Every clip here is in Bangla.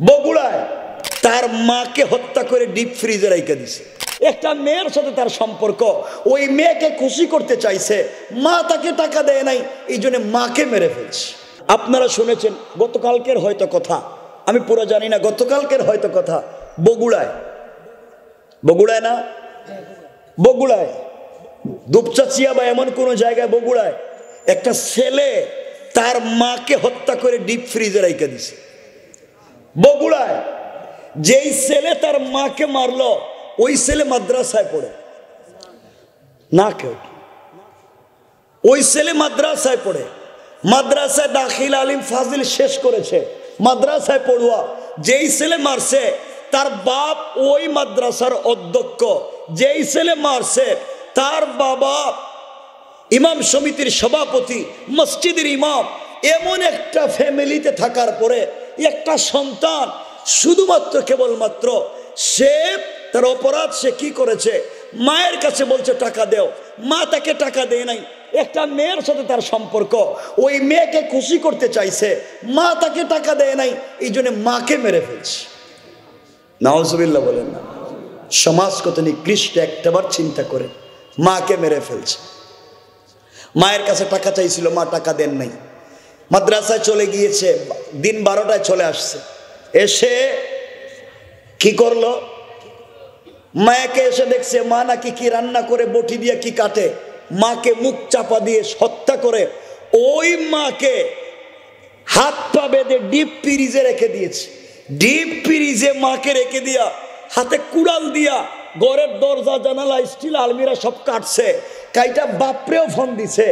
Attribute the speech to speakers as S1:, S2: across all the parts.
S1: বগুড়ায় তার মাকে হত্যা করে ডিপ ফ্রিজে রেখে দিছে। একটা মেয়ের সাথে তার সম্পর্ক, ওই মেয়েকে খুশি করতে চাইছে, মা তাকে টাকা দেয় নাই, এই জন্য মাকে মেরে ফেলছে। আপনারা শুনেছেন গতকালকের হয়তো কথা, আমি পুরো জানি না, গতকালকের হয়তো কথা, বগুড়ায় না, বগুড়ায় দুপচাচিয়া বা এমন কোন জায়গায় বগুড়ায় একটা ছেলে তার মাকে হত্যা করে ডিপ ফ্রিজে রেখে দিছে। বগুড়ায় যেই ছেলে তার মাকে মারলো ওই ছেলে মাদ্রাসায় পড়ে না, কেউ ওই ছেলে মাদ্রাসায় পড়ে, মাদ্রাসায় দাখিল আলিম ফাজিল শেষ করেছে, মাদ্রাসায় পড়ুয়া। যেই ছেলে মারছে তার বাপ ওই মাদ্রাসার অধ্যক্ষ, যেই ছেলে মারছে তার বাবা ইমাম সমিতির সভাপতি, মসজিদের ইমাম। এমন একটা ফ্যামিলিতে থাকার পরে একটা সন্তান শুধুমাত্র কেবলমাত্র সে তার অপরাধ সে কি করেছে, মায়ের কাছে বলছে টাকা দেও, মা তাকে টাকা দেয় নাই। একটা মেয়ের সাথে তার সম্পর্ক, ওই মেয়েকে খুশি করতে চাইছে, মা তাকে টাকা দেয় নাই, এই জন্য মাকে মেরে ফেলছে। নাউজুবিল্লাহ বলেন না। সমাজ কত নিকৃষ্ট একটাবার চিন্তা করে, মাকে মেরে ফেলছে। মায়ের কাছে টাকা চাইছিল, মা টাকা দেন নাই, মাদ্রাসায় চলে গিয়েছে, দিন 12টায় চলে আসছে, এসে কি করলো, মায়াকে এসে দেখছে মা নাকি কি রান্না করে বটি দিয়ে কি কাটে, মাকে মুখ চাপা দিয়ে হত্যা করে ওই মাকে হাত পা বেঁধে ডিপ ফ্রিজে রেখে দিয়েছে। ডিপ ফ্রিজে মাকে রেখে দিয়া হাতে কুড়াল দিয়া ঘরের দরজা জানালা স্টিল আলমিরা সব কাটছে, কাইটা বাপরেও ফোন দিছে,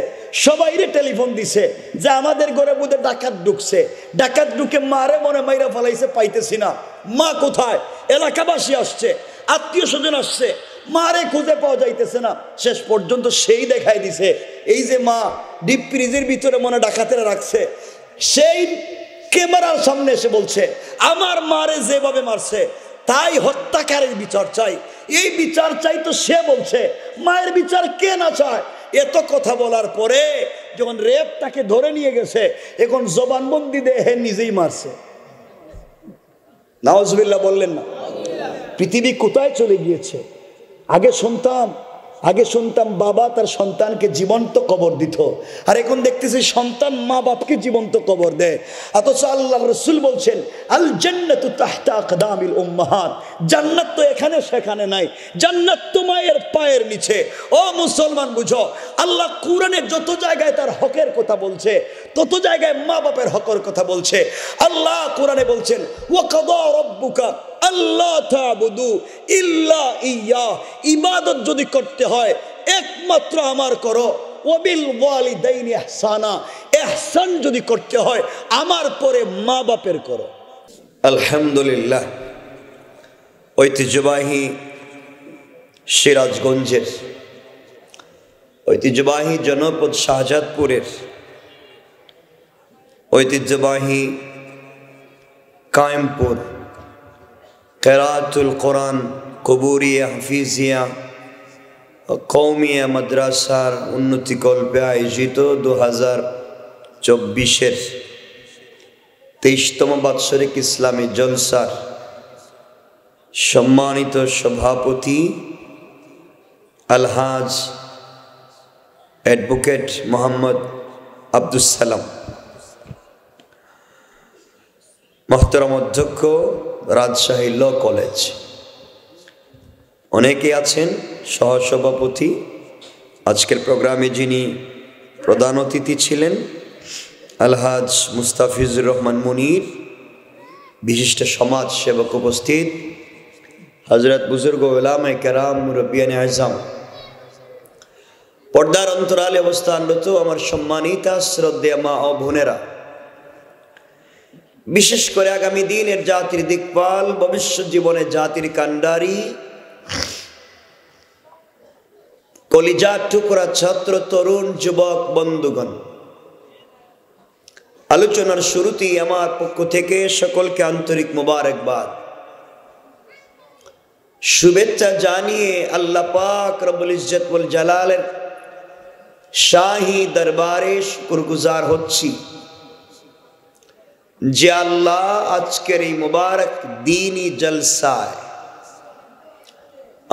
S1: সবাইরে টেলিফোন দিছে যে আমাদের ঘরে বোধহয় ডাকাত ঢুকছে, ডাকাত ঢুকে মারে মনে মাইরা ফেলাইছে, পাইতেছি না, মা কোথায়, এলাকাবাসী আসছে, আত্মীয় স্বজন আসছে, মারে খুঁজে পাওয়া যাইতেছে না। শেষ পর্যন্ত সেই দেখাই দিছে এই যে মা ডিপ ফ্রিজের ভিতরে মনে ডাকাতেরা রাখছে, সেই ক্যামেরার সামনে এসে বলছে আমার মারে যেভাবে মারছে তাই হত্যাকারীর বিচার চাই। এই বিচার চাই তো সে বলছে, মায়ের বিচার কে না চায়? এত কথা বলার পরে যখন রেপ তাকে ধরে নিয়ে গেছে, এখন জবানবন্দি দেহে নিজেই মারছে। নাউজুবিল্লাহ বললেন না। পৃথিবী কোথায় চলে গিয়েছে? আগে শুনতাম বাবা তার সন্তানকে জীবন্ত কবর দিত, আর এখন দেখতেছি সন্তান মা বাপকে জীবন্ত কবর দেয়। অথচ আল্লাহ রাসূল বলছেন আল জান্নাতু তাহতা আকদামিল উম্মাহাত, জান্নাত তো এখানে সেখানে নাই, জান্নাত তো মায়ের পায়ের নিচে। ও মুসলমান বুঝো, আল্লাহ কোরআনে যত জায়গায় তার হকের কথা বলছে তত জায়গায় মা বাপের হকের কথা বলছে। আল্লাহ কোরআনে বলছেন ওয়া কাদা রাব্বুকা আল্লাহ তা'বুদু ইল্লা ইয়্যা, ইবাদত যদি করতে হয় একমাত্র আমার করো, ওয়াবিল ওয়ালিদাইনি ইহসানা, ইহসান যদি করতে হয় আমার পরে মা বাপের করো। আলহামদুলিল্লাহ, ঐতিহ্যবাহী সিরাজগঞ্জের, ঐতিহ্যবাহী জনপদ শাহজাদপুরের, ঐতিহ্যবাহী কায়েমপুর কেরাতুল কোরআন কবুরিয়া হাফিজিয়া কৌমিয়া মাদ্রাসার উন্নতিকল্পে আয়োজিত 2024-এর 23তম বাৎসরিক ইসলামী জলসার সম্মানিত সভাপতি আলহাজ অ্যাডভোকেট মোহাম্মদ আব্দুস সালাম, মোহতারাম অধ্যক্ষ রাজশাহী ল কলেজ, অনেকে আছেন, সহসভাপতি, আজকের প্রোগ্রামে যিনি প্রধান অতিথি ছিলেন আলহাজ মুস্তাফিজুর রহমান মুনির, বিশিষ্ট সমাজ সেবক উপস্থিত, হযরত বুজুর্গ উলামায়ে কেরাম, মুরব্বিয়ানে আযম, পর্দার অন্তরালে অবস্থানরত আমার সম্মানিতা শ্রদ্ধেয় মা ও বোনেরা, বিশেষ করে আগামী দিনের জাতির দিকপাল, ভবিষ্যৎ জীবনে জাতির কান্ডারি, কলিজার টুকরা ছাত্র তরুণ যুবক বন্ধুগণ, আলোচনার শুরুতেই আমার পক্ষ থেকে সকলকে আন্তরিক মোবারকবাদ, শুভেচ্ছা জানিয়ে আল্লাহ পাক রব্বুল ইজ্জত ওয়াল জালালের শাহী দরবারে শুকরগুজার হচ্ছি যে আল্লাহ আজকের এই মুবারক দ্বীনি জলসায়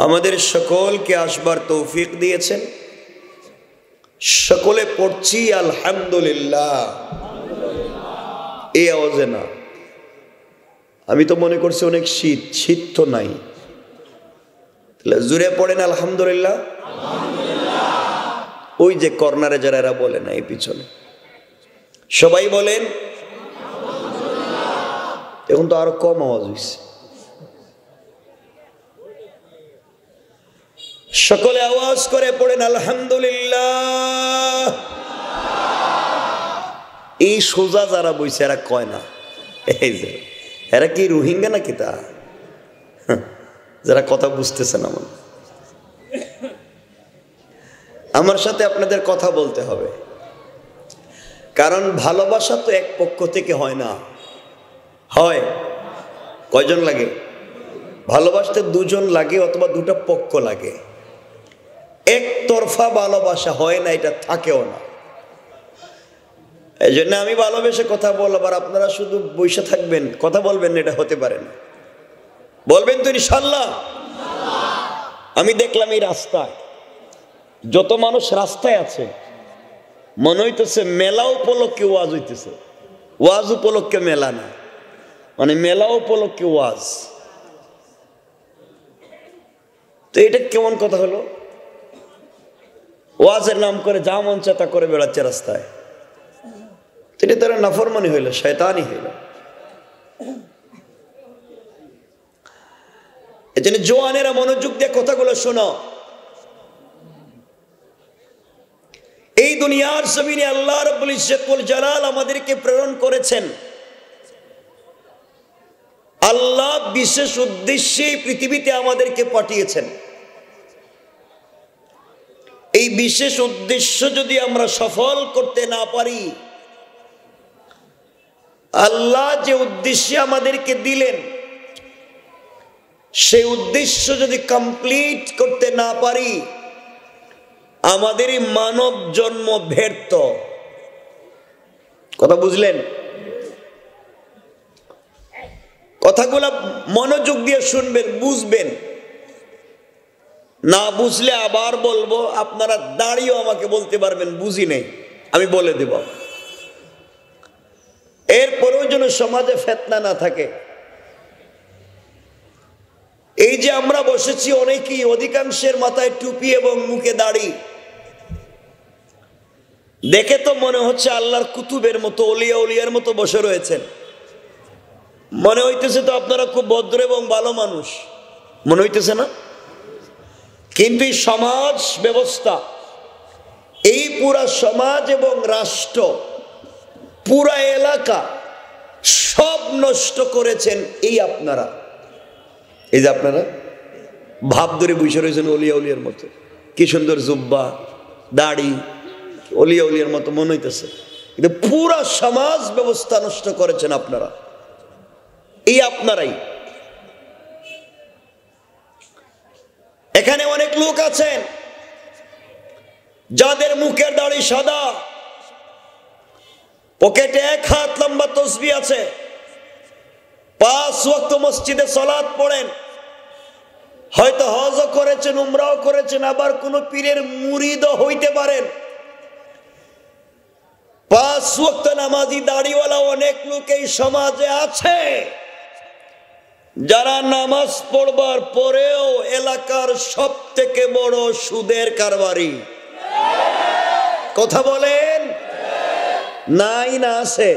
S1: আমাদের সকলকে আসবার তৌফিক দিয়েছেন। সকলে পড়ছি আলহামদুলিল্লাহ। এই আওয়াজে না, আমি তো মনে করছি অনেক শীত, শীত তো নাই। জুড়ে পড়েন আলহামদুলিল্লাহ। ওই যে কর্নারে যারা এরা বলে না, এই পিছনে সবাই বলেন। এখন তো আরো কম আওয়াজ হয়েছে। সকলে আওয়াজ করে পড়েন আলহামদুলিল্লাহ। এই সোজা যারা বইছে এরা কয় না, এই যে এরা কি রোহিঙ্গা নাকি তা, যারা কথা বুঝতেছে না। আমার সাথে আপনাদের কথা বলতে হবে, কারণ ভালোবাসা তো এক পক্ষ থেকে হয় না, হয় কয়জন লাগে? ভালোবাসতে দুজন লাগে অথবা দুটো পক্ষ লাগে। একতরফা ভালোবাসা হয় না, এটা থাকেও না। এই জন্য আমি ভালোবেসে কথা বলবো আর আপনারা শুধু বসে থাকবেন, কথা বলবেন না, এটা হতে পারে না। বলবেন তো ইনশাল্লাহ। আমি দেখলাম এই রাস্তায় যত মানুষ রাস্তায় আছে, মনে হইতেছে মেলা উপলক্ষে ওয়াজ হইতেছে। ওয়াজ উপলক্ষে মেলা না, মানে মেলা উপলক্ষে ওয়াজ। তো এটা কেমন কথা হলো? ওয়াজের নাম করে যা মন চায় তা করে বেড়াচ্ছে রাস্তায়। এটা তারা নাফরমানি হইল, শয়তানি হইল। এজন্য জওয়ানেরা মনোযোগ দিয়ে কথাগুলো শোনো। এই দুনিয়ার জমিনে আল্লাহ রাব্বুল ইজ্জত ওয়াল জালাল আমাদেরকে প্রেরণ করেছেন। আল্লাহ বিশেষ উদ্দেশ্যে পৃথিবীতে আমাদেরকে পাঠিয়েছেন। এই বিশেষ উদ্দেশ্য যদি আমরা সফল করতে না পারি, আল্লাহ যে উদ্দেশ্যে আমাদেরকে দিলেন সেই উদ্দেশ্য যদি কমপ্লিট করতে না পারি, আমাদের এই মানব জন্ম ব্যর্থ। কথা বুঝলেন? কথাগুলো মনোযোগ দিয়ে শুনবেন, বুঝবেন। না বুঝলে আবার বলবো, আপনারা দাঁড়িয়েও আমাকে বলতে পারবেন বুঝি নেই, আমি বলে দেব। এরপরেও যেন সমাজে ফিতনা না থাকে। এই যে আমরা বসেছি অনেকেই, অধিকাংশের মাথায় টুপি এবং মুখে দাড়ি, দেখে তো মনে হচ্ছে আল্লাহর কুতুবের মতো, ওলিয়া উলিয়ার মতো বসে রয়েছেন। মনে হইতেছে তো আপনারা খুব ভদ্র এবং ভালো মানুষ, মনে হইতেছে না? কিন্তু এই সমাজ ব্যবস্থা, এই পুরা সমাজ এবং রাষ্ট্র, পুরা এলাকা সব নষ্ট করেছেন এই আপনারা। এই যে আপনারা ভাব ধরে বসে রয়েছেন ওলিয়া উলিয়ার মতো, কি সুন্দর জুব্বা দাড়ি, ওলিয়া উলিয়ার মতো মনে হইতেছে, কিন্তু পুরা সমাজ ব্যবস্থা নষ্ট করেছেন আপনারা। এই আপনারাই। এখানে অনেক লোক আছেন যাদের মুখের দাড়ি সাদা, পকেটে 1 হাত লম্বা তসবিহ আছে, 5 ওয়াক্ত মসজিদে সালাত পড়েন, হয়তো হজও করেছেন, উমরাও করেছেন, আবার কোন পীরের মুরিদও হইতে পারেন। 5 ওয়াক্ত নামাজি দাড়িওয়ালা অনেক লোক এই সমাজে আছে, যারা নামাজ পড়বার পরেও এলাকার সব থেকে বড় সুদের কারবারি। কথা বলেন, নাই না আছে?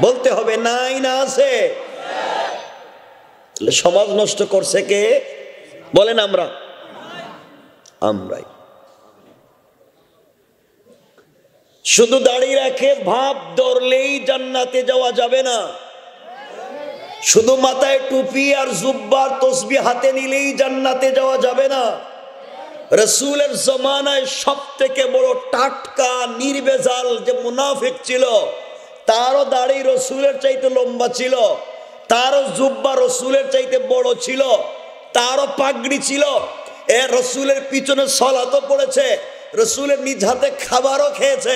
S1: বলতে হবে নাই না আছে? সমাজ নষ্ট করছে কে? বলেন আমরা, আমরাই। শুধু দাড়ি রাখে ভাব ধরলেই জান্নাতে যাওয়া যাবে না। শুধু মাথায় টুপি আর জুব্বার তসবিহ হাতে নিলেই জান্নাতে যাওয়া যাবে না। রাসূলের জামানায় সব থেকে বড় টাটকা নির্ভেজাল যে মুনাফিক ছিল, তারও দাড়ি রাসূলের চাইতে লম্বা ছিল, তারও জুব্বা রাসূলের চাইতে বড় ছিল, তারও পাগড়ি ছিল। এ রাসূলের পিছনে সালাতও পড়েছে, রাসূলের নিজ হাতে খাবারও খেয়েছে,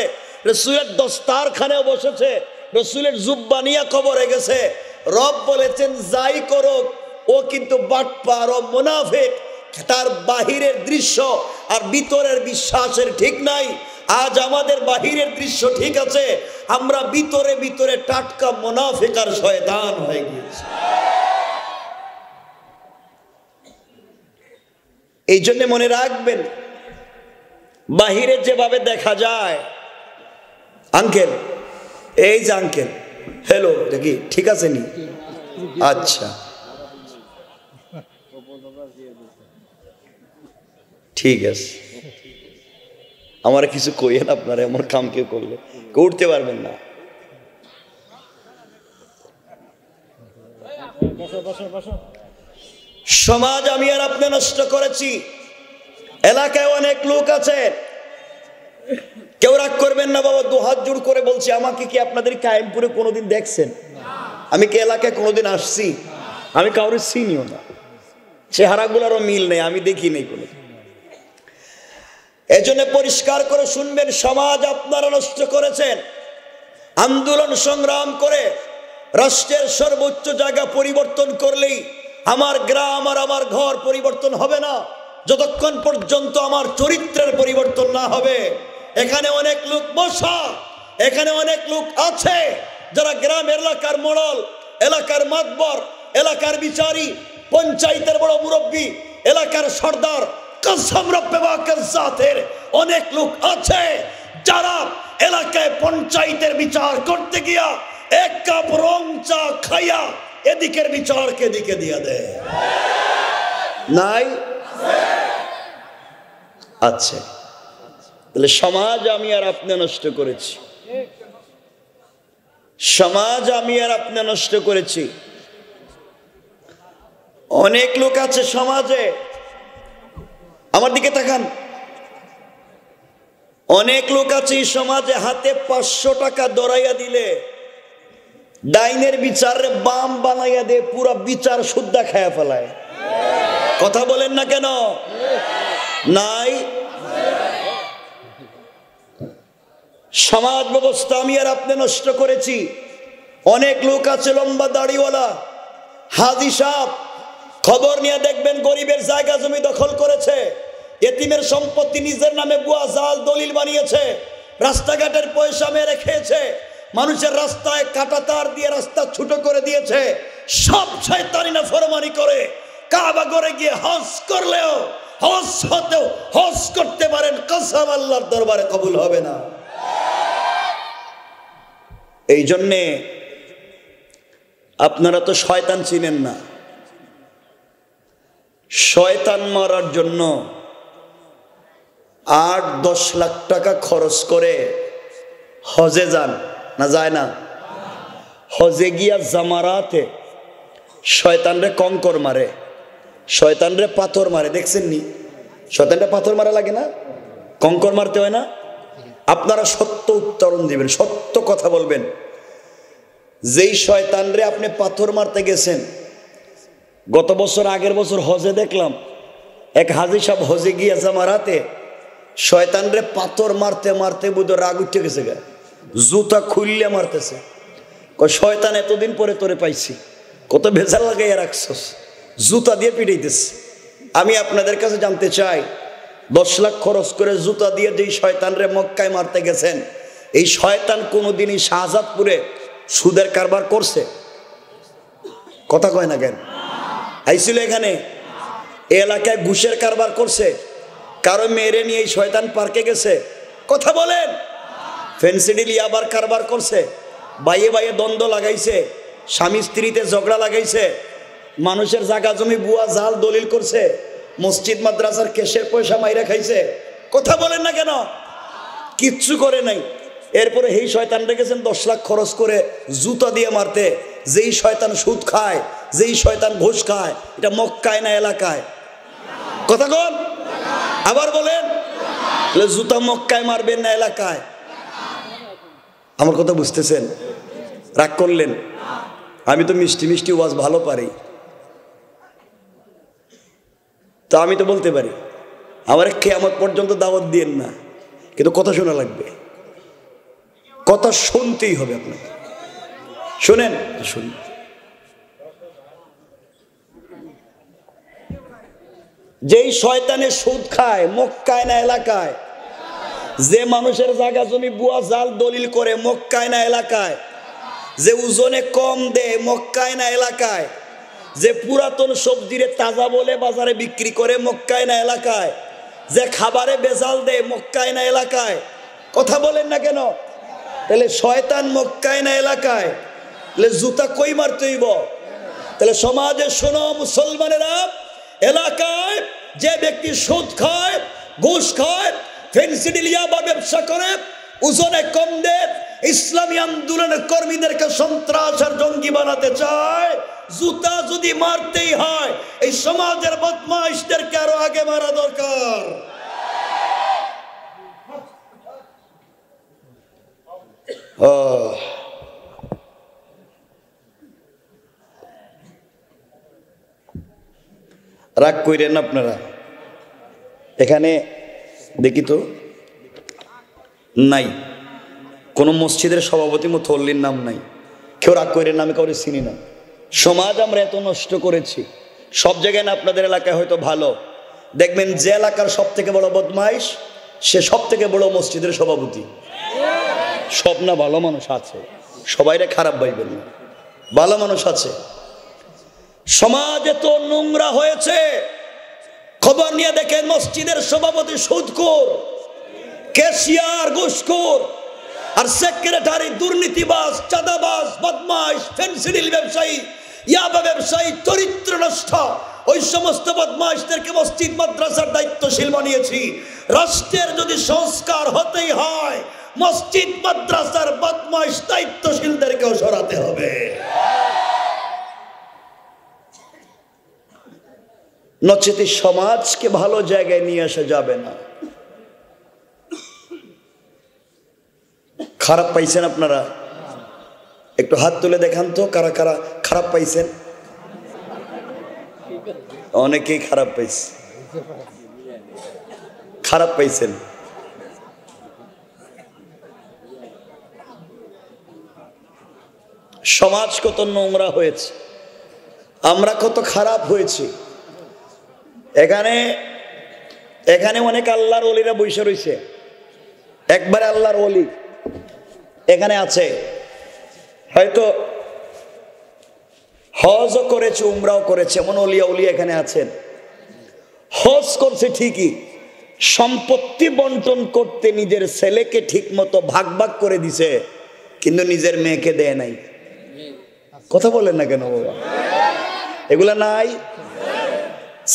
S1: রাসূলের দস্তারখানেও বসেছে, রসুলের জুব্বা নিয়ে কবরে গেছে। রব বলেছেন যাই করুক ও কিন্তু বাটপার ও মুনাফিক, তার বাহিরের দৃশ্য আর ভিতরের বিশ্বাসের ঠিক নাই। আজ আমাদের বাহিরের দৃশ্য ঠিক আছে, আমরা ভিতরে ভিতরে টাটকা মুনাফিক আর শয়তান হয়ে গিয়েছি। এই জন্য মনে রাখবেন, বাহিরে যেভাবে দেখা যায়, আঙ্কেল এই যে আঙ্কেল, হ্যালো দেখি ঠিক আছে নি? আচ্ছা ঠিক আছে, আমার কিছু কইেন, আপনারা আমার কাম কেউ করলে করতে পারবেন না। সমাজ আমি আর আপনি নষ্ট করেছি। এলাকায় অনেক লোক আছে, কেউ রাগ করবেন না বাবা, দুহাত জোড় করে বলছি, আমাকে কি আপনাদের কায়েমপুরে কোনোদিন দেখছেন? আমি কি এলাকায় কোনোদিন আসছি? আমি কাউরে চিনিও না, চেহারাগুলোরও মিল নেই, আমি দেখি নেই কোনো। এজন্য পরিষ্কার করে শুনবেন, সমাজ আপনারা নষ্ট করেছেন। আন্দোলন সংগ্রাম করে রাষ্ট্রের সর্বোচ্চ জায়গা পরিবর্তন করলেই আমার গ্রাম আর আমার ঘর পরিবর্তন হবে না, যতক্ষণ পর্যন্ত আমার চরিত্রের পরিবর্তন না হবে। এখানে অনেক লোক বসা, এখানে অনেক লোক আছে যারা গ্রামের এলাকার মোড়ল, এলাকার মাতবর, এলাকার বিচারী, পঞ্চায়েতের বড় মুরব্বী, এলাকার সর্দার, কসম রব্বে বাকের জাতের অনেক লোক আছে যারা এলাকায় পঞ্চায়েতের বিচার করতে গিয়া এক কাপ রং চা খাইয়া এদিকের বিচারকে এদিকে দিয়ে দেয়। নাই? আচ্ছা, তাহলে সমাজ আমি আর আপনি নষ্ট করেছি, সমাজ আমি আর আপনি নষ্ট করেছি। অনেক লোক আছে সমাজে, আমার দিকে তাকান, অনেক লোক আছে এই সমাজে হাতে 500 টাকা ধরাইয়া দিলে ডাইনের বিচারে বাম বানাইয়া দিয়ে পুরা বিচার শুদ্ধা খায়া ফেলায়। কথা বলেন না কেন? নাই? সমাজ ব্যবস্থা আমি আর আপনি নষ্ট করেছি। অনেক লোক আছে লম্বা দাড়িওয়ালা, হাজি সাহেব, খবর নিয়ে দেখবেন গরিবের জায়গা জমি দখল করেছে, এতিমের সম্পত্তি নিজের নামে বুয়া জাল দলিল বানিয়েছে, রাস্তাঘাটের পয়সা মেরে খেয়েছে, মানুষের রাস্তায় কাঁটা তার দিয়ে রাস্তা ছোট করে দিয়েছে। সব শয়তানি না ফরমানি করে কাবা ঘরে গিয়ে হজ করলেও হজ হতেও হজ করতে পারেন, কসম আল্লাহর দরবারে কবুল হবে না। এই জন্যে আপনারা তো শয়তান চিনেন না। শয়তান মারার জন্য 8-10 লাখ টাকা খরচ করে হজে যান না, যায় না? হজে গিয়া জামারাতে শয়তানরে কঙ্কর মারে, শয়তানরে পাথর মারে। দেখছেন নি? শয়তানরে পাথর মারা লাগে না, কঙ্কর মারতে হয় না? আপনারা সত্য উত্তরণ দিবেন, সত্য কথা বলবেন। যেই শয়তানরে আপনি পাথর মারতে গেছেন, গত বছর আগের বছর হজে দেখলাম এক হাজি সাহেব হজে গিয়া জামারাতে শয়তানরে পাথর মারতে মারতে বুধ রাগ উঠে গেছে, গা জুতা খুললে মারতেছে। শয়তান এতদিন পরে তোরে পাইছি, কত ভেজাল লাগাইয়া রাখছস, জুতা দিয়ে পিটাইতেছে। আমি আপনাদের কাছে জানতে চাই, 10 লাখ খরচ করে জুতা দিয়ে যেই শয়তানরে মক্কায় মারতে গেছেন, এই শয়তান কোনোদিনই শাহজাদপুরে সুদের কারবার করছে? কথা কয় না কেন? আইছিল এখানে? এই এলাকায় ঘুষের কারবার করছে? কারো মেরে নিয়ে এই শয়তান পার্কে গেছে? কথা বলেন। ফেন্সিডিল ইয়াবার কারবার করছে? বাইয়ে বাইয়ে দ্বন্দ্ব লাগাইছে, স্বামী স্ত্রীতে ঝগড়া লাগাইছে, মানুষের জায়গা জমি বুয়া জাল দলিল করছে, মসজিদ মাদ্রাসার কেশের পয়সা মাইরা খাইছে? কথা বলেন না কেন? কিচ্ছু করে নাই। এরপরে এই শয়তান রেখেছেন 10 লাখ খরচ করে জুতা দিয়ে মারতে। যেই শয়তান সুদ খায়, যেই শয়তান ঘুষ খায়, এটা মক্কায় না এলাকায়? কথা কন, আবার বলেন। জুতা মক্কায় মারবেন না এলাকায়? আমার কথা বুঝতেছেন? রাগ করলেন? আমি তো মিষ্টি মিষ্টি ওয়াজ ভালো পারি, তা আমি তো বলতে পারি আমার কিয়ামত পর্যন্ত দাওয়াত দিয়েন না, কিন্তু কথা শোনা লাগবে, কথা শুনতেই হবে আপনাকে। শুনেন, শুনুন, যেই শয়তানে সুদ খায় মক্কায় না এলাকায়, যে মানুষের জায়গা জমি বুয়া জাল দলিল করে মক্কায় না এলাকায়, যে ওজনে কম দেয় মক্কায় না এলাকায়, যে পুরাতন সবজিরে তাজা বলে বাজারে বিক্রি করে মক্কায় না এলাকায়, যে খাবারে বেজাল দেয় মক্কায় না এলাকায়, কথা বলেন না কেন? তাহলে শয়তান মক্কায় না এলাকায়, তাহলে জুতা কই মারতে হইব? তাহলে সমাজে শোনো মুসলমানেরা, এলাকায় যে ব্যক্তি সুদ খায়, ঘুষ খায়, ফেন্সিডিলিয়া বা ব্যবসা করে, ওজনে কম দেয়, ইসলামী আন্দোলনের কর্মীদেরকে সন্ত্রাসের জঙ্গি বানাতে চায়, জুতা যদি মারতেই হয় এই সমাজের বদমাইশদেরকে আরো আগে মারা দরকার। রাগ কইরেন আপনারা, এখানে দেখি তো নাই কোন মসজিদের সভাপতি মুতল্লির নাম নাই, কেউ রাগ কইরেন, আমি কাউরে চিনি না। সমাজ আমরা এত নষ্ট করেছি, সব জায়গায় না, আপনাদের এলাকায় হয়তো ভালো, দেখবেন যে এলাকার সব থেকে বড় বদমাইশ সে সব থেকে বড় মসজিদের সভাপতি। সব না, ভালো মানুষ আছে, সবাইরে খারাপ ভাইবেন না, ভালো মানুষ আছে। সমাজ এত নোংরা হয়েছে, খবর নিয়ে দেখেন মসজিদের সভাপতি সুদখোর, ক্যাশিয়ার ঘুষখোর, আর সেক্রেটারি দুর্নীতিবাজ, চাঁদাবাজ, বদমাইশ, ফেন্সিডিল ব্যবসায়ী, ইয়াবা ব্যবসায়ী, চরিত্র নষ্ট। ওই সমস্ত বদমাইশদেরকে মসজিদ মাদ্রাসার দায়িত্বশীল বানিয়েছি। রাষ্ট্রের যদি সংস্কার হতেই হয়, মসজিদ মাদ্রাসার বদমাইশ দায়িত্বশীলদেরকেও সরাতে হবে। নচেত সমাজকে ভালো জায়গায় নিয়ে আসা যাবে না। খারাপ পাইছেন আপনারা? একটু হাত তুলে দেখান তো, কারা কারা খারাপ পাইছেন? অনেকেই খারাপ পাইছে, খারাপ পাইছেন। সমাজ কত নোংরা হয়েছে, আমরা কত খারাপ হয়েছি। এখানে এখানে অনেক আল্লাহর ওলিরা বসে রয়েছে, একবারে আল্লাহর ওলি এখানে আছে, হয়তো হজও করেছে, উমরাও করেছে, এমন ওলিয়া উলিয়া এখানে আছেন। হজ করছে ঠিকই, সম্পত্তি বন্টন করতে নিজের ছেলেকে ঠিক মতো ভাগ ভাগ করে দিছে, কিন্তু নিজের মেয়েকে দেয় নাই। কথা বলেন না কেন বাবা? এগুলা নাই।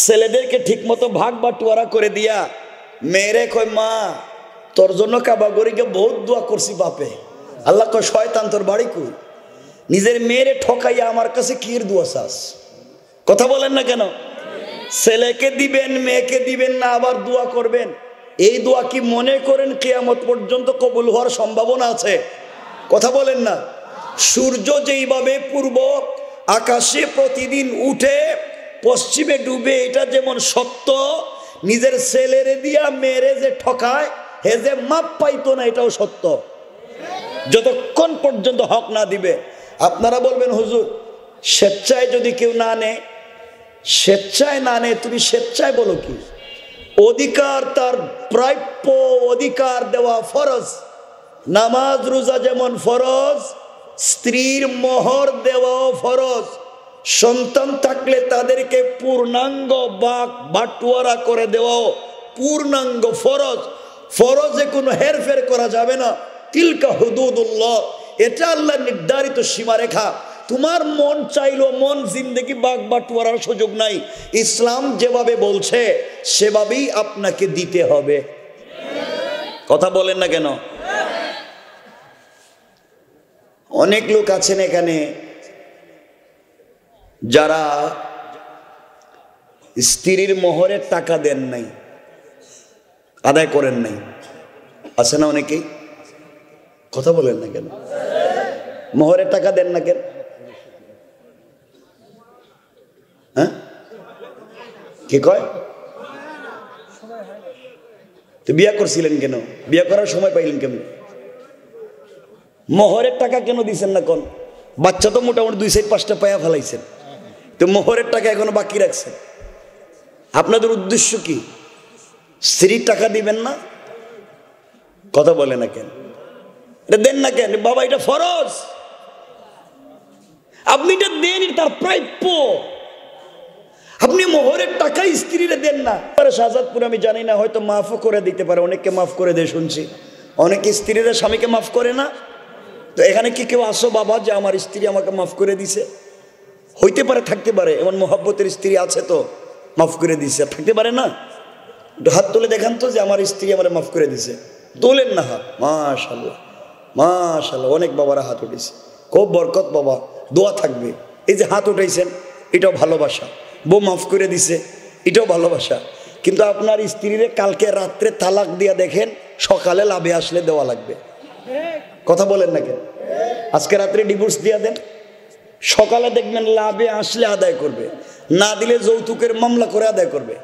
S1: ছেলেদেরকে ঠিক মতো ভাগ বাটোয়ারা করে দিয়া মেয়েরে কয়, মা তোর জন্য কাবা গরিকে বহুত দোয়া করছি বাপে। আল্লাহ কয়, শয়তান তোর বাড়ি কই? নিজের মেয়েরে ঠকাইয়া আমার কাছে কির দোয়া চাস? কথা বলেন না কেন? ছেলেকে দিবেন, মেয়েকে দিবেন না, আবার দোয়া করবেন। এই দোয়া কি মনে করেন কিয়ামত পর্যন্ত কবুল হওয়ার সম্ভাবনা আছে? কথা বলেন না। সূর্য যেইভাবে পূর্ব আকাশে প্রতিদিন উঠে পশ্চিমে ডুবে, এটা যেমন সত্য, নিজের ছেলেরে দিয়া মেয়েরে যে ঠকায় হে যে মাপ পাইতো না, এটাও সত্য, যতক্ষণ পর্যন্ত হক না দিবে। আপনারা বলবেন, হুজুর স্বেচ্ছায় যদি কেউ না নেয়, স্বেচ্ছায় না নেয় তুমি স্বেচ্ছায় বলো কি? অধিকার তার প্রাপ্য অধিকার দেওয়া ফরজ। নামাজ রোজা যেমন ফরজ, স্ত্রীর মোহর দেওয়াও ফরজ। সন্তান থাকলে তাদেরকে পূর্ণাঙ্গ বাটোয়ারা করে দেওয়াও পূর্ণাঙ্গ ফরজ। ফরজে কোনো হেরফের করা যাবে না। তিলকা হুদুদুল্লাহ, এটা আল্লাহর নির্ধারিত সীমারেখা। তোমার মন চাইলো মন জিন্দেগি বাটোয়ারার সুযোগ নাই। ইসলাম যেভাবে বলছে সেভাবেই আপনাকে দিতে হবে। কথা বলেন না কেন? অনেক লোক আছেন এখানে যারা স্ত্রীর মোহরের টাকা দেন নাই, আদায় করেন নাই, আছে না অনেকেই? কথা বলেন না কেন? মোহরের টাকা দেন না কেন? হ্যাঁ, কি কয়? তো বিয়া করছিলেন কেন? বিয়া করার সময় পাইলেন কেমন? মোহরের টাকা কেন দিচ্ছেন না? কোন বাচ্চা তো মোটামুটি 2-5টা পায়া ফেলাইছেন, তো মোহরের টাকা এখনো বাকি রাখছেন। আপনাদের উদ্দেশ্য কি? স্ত্রীর টাকা দিবেন না? কথা বলে না কেন? এটা দেন না কেন? বাবা এটা ফরজ, আপনি এটা দেন, তার প্রাপ্য। আপনি মোহরের টাকাই স্ত্রীরা দেন না। শাহজাদপুর আমি জানি না, হয়তো মাফও করে দিতে পারে, অনেককে মাফ করে দেয় শুনছি। অনেকে স্ত্রীরা স্বামীকে মাফ করে না। তো এখানে কি কেউ আসো বাবা যে আমার স্ত্রী আমাকে মাফ করে দিছে? হইতে পারে, থাকতে পারে, এমন মোহাব্বতের স্ত্রী আছে তো মাফ করে দিছে, থাকতে পারে না? একটু হাত তুলে দেখান তো যে আমার স্ত্রী আমার মাফ করে দিছে। তোলেন না হাত। মাশাআল্লাহ, মাশাআল্লাহ, অনেক বাবারা হাত উঠেছে, খুব বরকত বাবা, দোয়া থাকবে। এই যে হাত উঠাইছেন এটাও ভালোবাসা। বউ মাফ করে দিছে এটাও ভালোবাসা। কিন্তু আপনার স্ত্রীরে কালকে রাত্রে তালাক দিয়া দেখেন, সকালে লাভে আসলে দেওয়া লাগবে। কথা বলেন না কেন? আজকে রাত্রে ডিভোর্স দিয়া দেন, সকালে দেখবেন লাভে আসলে আদায় করবে, না দিলে যৌতুকের মামলা করে আদায় করবে।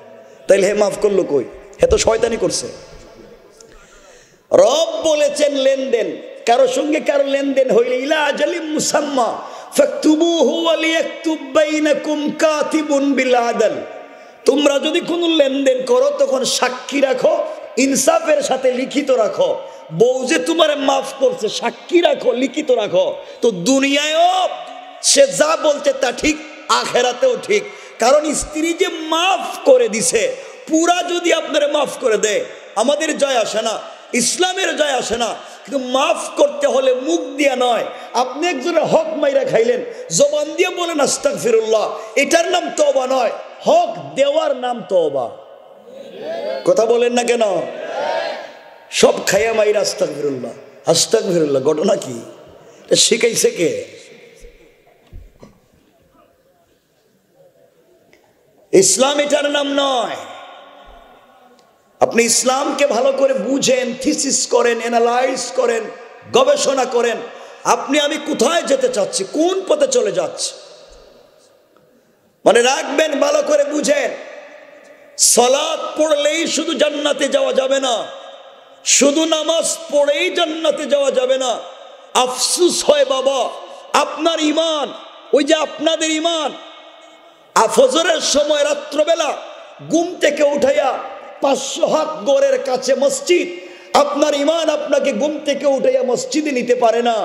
S1: তাইলে হে মাফ করলো কই? হে তো শয়তানি করছে। রব বলেছেন লেনদেন, কারো সঙ্গে কারো লেনদেন হইলে ইলা আজালিম মুসাম্মা ফাকতুবুহু ওয়া লিয়াকতুব বাইনাকুম কাতিবুন বিল আদল। তোমরা যদি কোনো লেনদেন করো তখন সাক্ষী রাখো, ইনসাফের সাথে লিখিত রাখো। বউ যে তোমারে মাফ করছে, সাক্ষী রাখো, লিখিত রাখো। তো দুনিয়ায়ও সে যা বলছে তা ঠিক, আখেরাতেও ঠিক। কারণ স্ত্রী যে মাফ করে দিছে, পুরা যদি আপনারে মাফ করে দেয় আমাদের জয় আসে না, ইসলামের জয় আসে না। কিন্তু মাফ করতে হলে মুখ দিয়া নয়। আপনি একজনের হক মাইরা খাইলেন, জবান দিয়ে বলেন আস্তাগফিরুল্লাহ, এটার নাম তওবা নয়, হক দেওয়ার নাম তওবা। কথা বলেন না কেন? সব খাইয়া মাইরা আস্তাগফিরুল্লাহ আস্তাগফিরুল্লাহ, ঘটনা কি? শিখাইছে কে? ইসলাম এটার নাম নয়। আপনি ইসলামকে ভালো করে বুঝেন, থিসিস করেন, অ্যানালাইজ করেন, গবেষণা করেন। আপনি আমি কোথায় যেতে চাচ্ছি, কোন পথে চলে যাচ্ছি মানে রাখবেন, ভালো করে বুঝেন। সালাত পড়লেই শুধু জান্নাতে যাওয়া যাবে না, শুধু নামাজ পড়েই জান্নাতে যাওয়া যাবে না। আফসুস হয় বাবা, আপনার ইমান, ওই যে আপনাদের ইমান, ফজরের সময় রাত্রবেলা ঘুম থেকে উঠাইয়া 500 হাত গড়ের কাছে মসজিদ, আপনার ইমান আপনাকে ঘুম থেকে উঠাইয়া মসজিদে নিতে পারে না।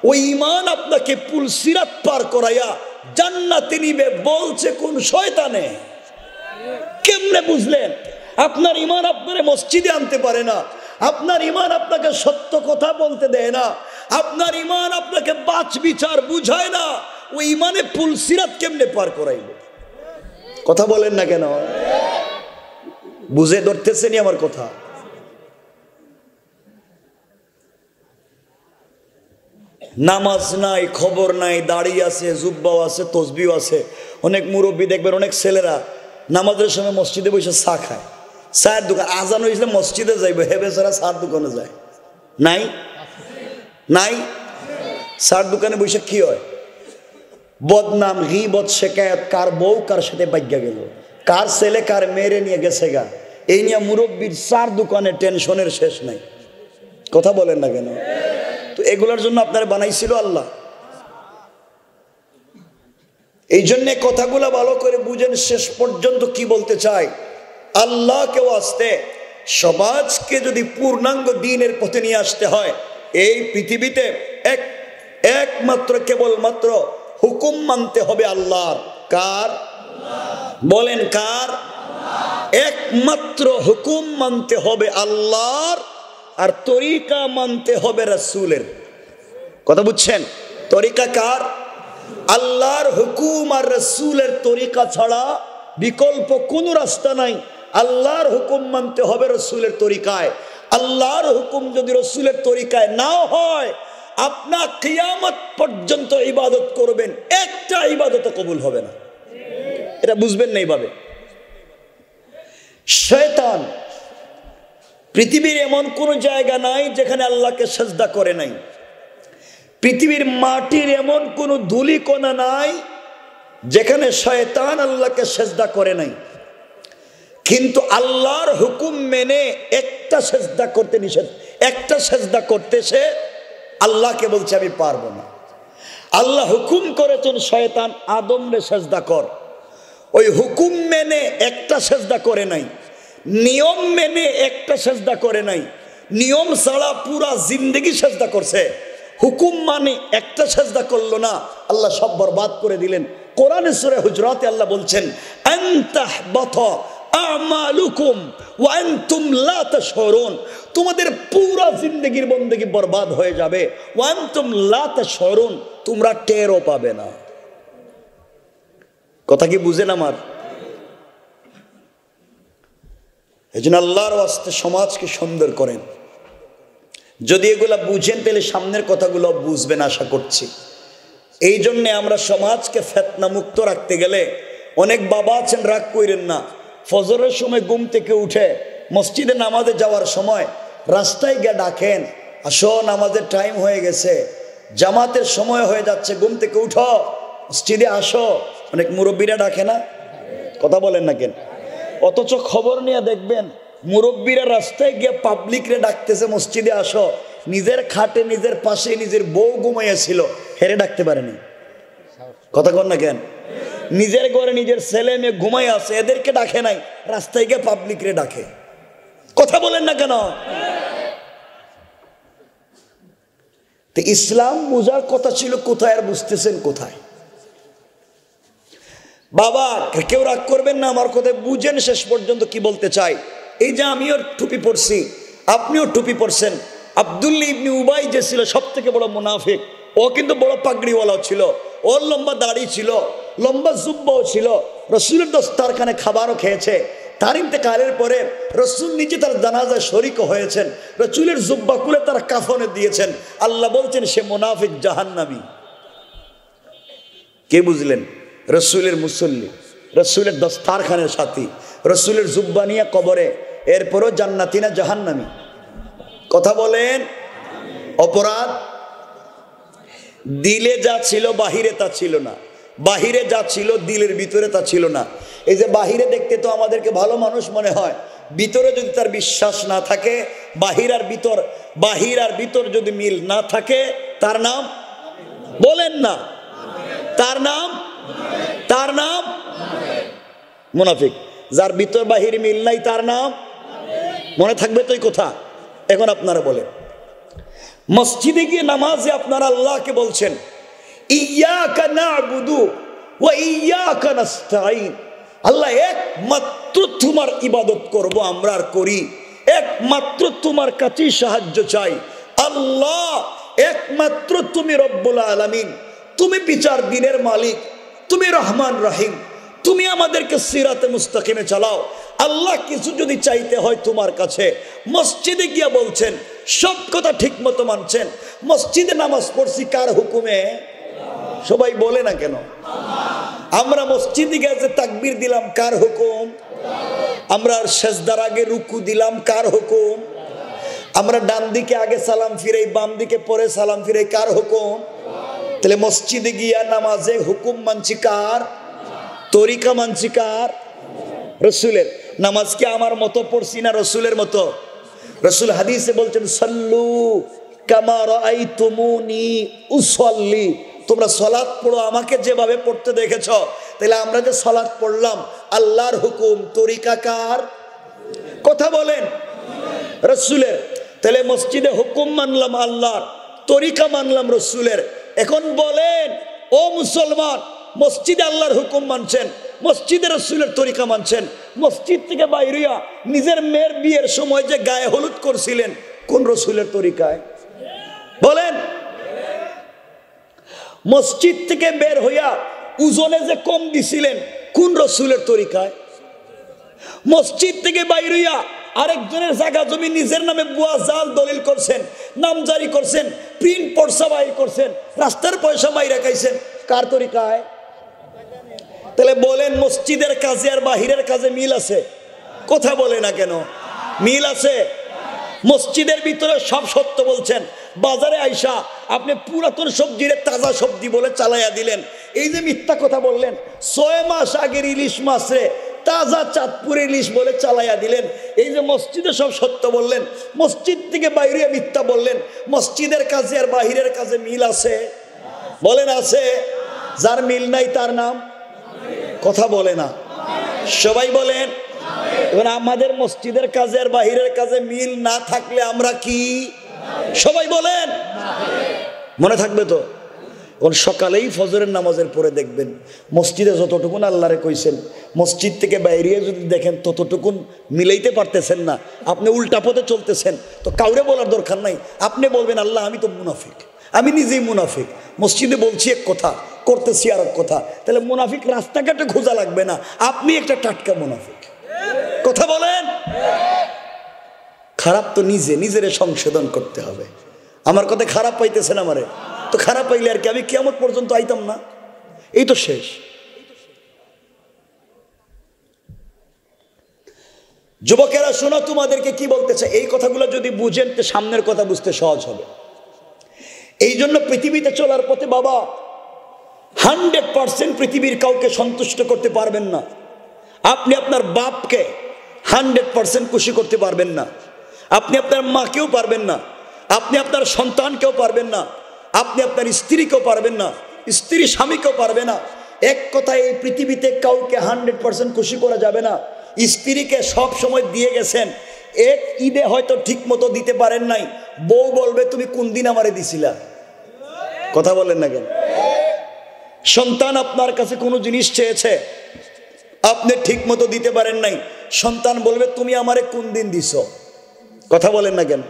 S1: ওই ইমান আপনাকে পুল সিরাত পার করাইয়া জান্নাতে নিবে বলছে কোন শয়তানে? কেমনে বুঝলেন? আপনার ইমান আপনারে মসজিদে আনতে পারে না, আপনার ইমান আপনাকে সত্য কথা বলতে দেয় না, আপনার ইমান আপনাকে বাচ বিচার বুঝায় না। ওই ইমানে পুল সিরাত কেমনে পার করাইবে? কথা বলেন না কেন? বুঝে ধরতেছেনি আমার কথা? নামাজ নাই, খবর নাই, দাড়ি আছে, জুব্বাও আছে, তসবিও আছে। অনেক মুরব্বী দেখবেন, অনেক ছেলেরা নামাজের সময় মসজিদে বসে চা খায়, চায়ের দোকান আজান হয়েছিল মসজিদে যাইবে, হে বেচারা চার দোকানে যায়। নাই নাই, চার দোকানে বসে কি হয়? বদনাম, গীবত, শিকায়েত, কার বউ কার সাথে বাইগা গেল, কার ছেলে কার মেরে নিয়ে গেছে গা, এই নিয়ে মুরব্বীর চার দোকানে টেনশনের শেষ নাই। কথা বলেন না কেন? তো এগুলোর জন্য আপনারা বানাইছিল আল্লাহ। এই জন্য কথাগুলো ভালো করে বুঝেন, শেষ পর্যন্ত কি বলতে চাই। আল্লাহকেও আসতে, সমাজকে যদি পূর্ণাঙ্গ দ্বীনের পথে নিয়ে আসতে হয়, এই পৃথিবীতে একমাত্র কেবলমাত্র হুকুম মানতে হবে আল্লাহর। কার? বলেন কার? একমাত্র হুকুম মানতে হবে আল্লাহর, আর তরিকা মানতে হবে রাসূলের। কথা বুঝছেন? তরিকা কার? আল্লাহর হুকুম আর রাসূলের তরিকা ছাড়া বিকল্প কোনো রাস্তা নাই। আল্লাহর হুকুম মানতে হবে রাসূলের তরিকায়। আল্লাহর হুকুম যদি রাসূলের তরিকায় নাও হয়, আপনার কিয়ামত পর্যন্ত ইবাদত করবেন, একটা ইবাদত কবুল হবে না। এটা বুঝবেন না এইভাবে। শয়তান পৃথিবীর এমন কোন জায়গা নাই যেখানে আল্লাহকে সিজদা করে নাই। পৃথিবীর মাটির এমন কোন ধূলিকণা নাই যেখানে শয়তান আল্লাহকে সিজদা করে নাই। কিন্তু আল্লাহর হুকুম মেনে একটা সিজদা করতে নিষেধ, একটা সিজদা করতে সে আল্লাহকে বলছে আমি পারবো না। আল্লাহ হুকুম করেছেন শয়তান আদমরে সেজদা কর, ওই হুকুম মেনে একটা সেজদা করে নাই, নিয়ম মেনে একটা সেজদা করে নাই, নিয়ম ছাড়া পুরা জিন্দগি সেজদা করছে, হুকুম মানে একটা সেজদা করলো না, আল্লাহ সব বরবাদ করে দিলেন। কোরআনে সূরা হুজরাতে আল্লাহ বলছেন আনতাহবাত আমালুকুম ওয়া আনতুম লা তাশউরুন, তোমাদের পুরা জিন্দগির বندگی বরবাদ হয়ে যাবে, ওয়া আনতুম লা তাশউরুন, তোমরা টেরও পাবে না। কথা কি বুঝেন আমার? এজন্য আল্লাহর ওয়াস্তে সমাজকে সুন্দর করেন। যদি এগুলা বুঝেন তাহলে সামনের কথাগুলো বুঝবেন আশা করছি। এই জন্যে আমরা সমাজকে ফিতনা মুক্ত রাখতে গেলে, অনেক বাবা আছেন রাগ কইরেন না, ফজরের সময় ঘুম থেকে উঠে মসজিদে নামাজে যাওয়ার সময় রাস্তায় গিয়ে ডাকেন, আসো নামাজের টাইম হয়ে গেছে, জামাতের সময় হয়ে যাচ্ছে, ঘুম থেকে উঠো মসজিদে আসো। অনেক মুরব্বীরা ডাকে না, কথা বলেন না কেন? অথচ খবর নিয়ে দেখবেন মুরব্বীরা রাস্তায় গিয়ে পাবলিকরে ডাকতেছে মসজিদে আসো, নিজের খাটে নিজের পাশে নিজের বউ ঘুমাইয়াছিল, হেরে ডাকতে পারেনি। কথা কন না কেন? নিজের ঘরে নিজের ছেলে মেয়ে ঘুমাই আছে, এদেরকে ডাকে নাই, রাস্তায় গিয়ে পাবলিকরে ডাকে। কথা বলেন না কেন? তো ইসলাম বুঝার কথা ছিল কোথায়, আর বুঝতেছেন কোথায়? বাবা কেউ রাগ করবেন না, আমার কথা বুঝেন শেষ পর্যন্ত কি বলতে চাই। এই যে আমিও টুপি পরছি, আপনিও টুপি পরছেন, আব্দুল্লাহ ইবনে উবাই যে ছিল সব থেকে বড় মুনাফিক, ও কিন্তু বড় পাগড়িওয়ালাও ছিল, ওর লম্বা দাড়ি ছিল, লম্বা জুব্বাও ছিল, রসুলের দস্তারখানে খাবারও খেয়েছে। তার ইন্তেকালের পরে রসুল নিজে তার জানাজায় শরীক হয়েছেন, রসুলের জুব্বা খুলে তার কাফনে দিয়েছেন। আল্লাহ বলছেন সে মুনাফিক জাহান্নামী। কে বুঝলেন? রসুলের মুসল্লি, রসুলের দস্তারখানের সাথী, রসুলের জুব্বা নিয়ে কবরে, এরপরও জান্নাতি না জাহান্নামী? কথা বলেন। অপরাধ দিলে যা ছিল বাহিরে তা ছিল না, বাহিরে যা ছিল দিলের ভিতরে তা ছিল না। এই যে বাহিরে দেখতে তো আমাদেরকে ভালো মানুষ মনে হয়, ভিতরে যদি তার বিশ্বাস না থাকে, বাহির আর ভিতর যদি মিল না থাকে, তার নাম বলেন না, তার নাম মুনাফিক। যার ভিতর বাহির মিল নাই তার নাম, মনে থাকবে তো এই কথা। এখন আপনারা বলেন, মসজিদে গিয়ে নামাজে আপনারা আল্লাহকে বলছেন ইয়্যাকা না'বুদু ওয়া ইয়্যাকা নাস্তাঈন, আল্লাহ একমাত্র তোমার ইবাদত করব আমরা আর করি, একমাত্র তোমার কাছেই সাহায্য চাই। আল্লাহ একমাত্র তুমি রব্বুল আলামিন, তুমি বিচার দিনের মালিক, তুমি রহমান রহিম, তুমি আমাদেরকে সিরাতে মুস্তাকিমে চালাও। আল্লাহ কিছু যদি চাইতে হয় তোমার কাছে, মসজিদে গিয়া বলছেন, সব কথা ঠিক মতো মানছেন। মসজিদে নামাজ পড়ছি কার হুকুমে? সবাই বলে না কেন? আমরা মসজিদে গিয়ে তাকবীর দিলাম কার হুকুম? আমরা সেজদার আগে রুকু দিলাম কার হুকুম? আমরা ডান দিকে আগে সালাম ফিরাই, বাম দিকে পরে সালাম ফিরাই, কার হুকুম? তাহলে মসজিদে গিয়া নামাজে হুকুম মানছি কার? তরিকা মানছি কার? রসুলের। নামাজ কি আমার মতো পড়ছি না রসুলের মতো? রসুল হাদিসে বলছেন সাল্লু কামা রাআইতুমুনি উসাল্লি, তোমরা সালাত পড়ো আমাকে যেভাবে পড়তে দেখেছো। তাহলে আমরা যে সালাত পড়লাম আল্লাহর হুকুম, তরিকা কার? কথা বলেন, রসুলের। তাহলে মসজিদে হুকুম মানলাম আল্লাহর, তরিকা মানলাম রসুলের। এখন বলেন ও মুসলমান, মসজিদে আল্লাহর হুকুম মানছেন, মসজিদে রসুলের তরিকা মানছেন, মসজিদ থেকে বাইরিয়া নিজের মেয়ের বিয়ের সময় যে গায়ে হলুদ করছিলেন কোন রসুলের তরিকায়? বলেন। মসজিদ থেকে বের হইয়া ওজনে যে কম দিছিলেন কোন রসুলের তরিকায়? মসজিদ থেকে বাইরিয়া আরেকজনের জায়গা জমি নিজের নামে বুয়া জাল দলিল করছেন, নামজারি করছেন, প্রিন্ট পর্সা বাইর করছেন, রাস্তার পয়সা মাইরা খাইছেন, কার তরিকায়? তাহলে বলেন মসজিদের কাজে আর বাহিরের কাজে মিল আছে? কথা বলে না কেন? মিল আছে। মসজিদের ভিতরে সব সত্য বলছেন, বাজারে আইসা আপনি পুরাতন সবজিরে তাজা সবজি বলে চালাইয়া দিলেন। এই যে মিথ্যা কথা বললেন, 6 মাস আগের ইলিশ মাছে তাজা চাঁদপুর ইলিশ বলে চালাইয়া দিলেন। এই যে মসজিদে সব সত্য বললেন, মসজিদ থেকে বাইরে মিথ্যা বললেন। মসজিদের কাজে আর বাহিরের কাজে মিল আছে? বলেন আছে? যার মিল নাই তার নাম কথা বলে না, সবাই বলেন। এবার আমাদের মসজিদের কাজে আর বাহিরের কাজে মিল না থাকলে আমরা কি? সবাই বলেন, মনে থাকবে তো? ওর সকালেই ফজরের নামাজের পরে দেখবেন মসজিদে যতটুকুন আল্লাহরে কইছেন, মসজিদ থেকে বাইরে যদি দেখেন ততটুকুন মিলাইতে পারতেছেন না, আপনি উল্টা পথে চলতেছেন, তো কাউরে বলার দরকার নাই। আপনি বলবেন আল্লাহ আমি তো মুনাফিক, আমি নিজেই মুনাফিক, মসজিদে বলছি এক কথা করতেছি আর এক কথা। তাহলে মুনাফিক রাস্তাঘাটে খোঁজা লাগবে না, আপনি একটা টাটকা মুনাফিক। কথা বলেন। খারাপ তো নিজেরে সংশোধন করতে হবে। আমার কথা খারাপ পাইতেছেন আমারে, তো খারাপ পাইলে আর কি আমি কিয়ামত পর্যন্ত আইতাম না? এই তো শেষ। যুবকেরা শোনো, তোমাদেরকে কি বলতেছে, এই কথাগুলো যদি বুঝেন তো সামনের কথা বুঝতে সহজ হবে। এই জন্য পৃথিবীতে চলার পথে বাবা 100% পৃথিবীর কাউকে সন্তুষ্ট করতে পারবেন না। আপনি আপনার বাপকে 100% খুশি করতে পারবেন না, আপনি আপনার মাকেও পারবেন না, আপনি আপনার সন্তানকেও পারবেন না, আপনি আপনার স্ত্রীকেও পারবেন না, স্ত্রী স্বামীকেও পারবে না। এক কথায় এই পৃথিবীতে কাউকে 100% খুশি করা যাবে না। স্ত্রীকে সব সময় দিয়ে গেছেন, এক ঈদে হয়তো ঠিক মতো দিতে পারেন নাই, বউ বলবে তুমি কোন দিন আমারে দিছিলা? কথা বলেন না কেন? সন্তান আপনার কাছে কোনো জিনিস চেয়েছে, আপনি ঠিক মতো দিতে পারেন নাই, সন্তান বলবে তুমি আমারে কোন দিন দিছো? কথা বলেন না কেন?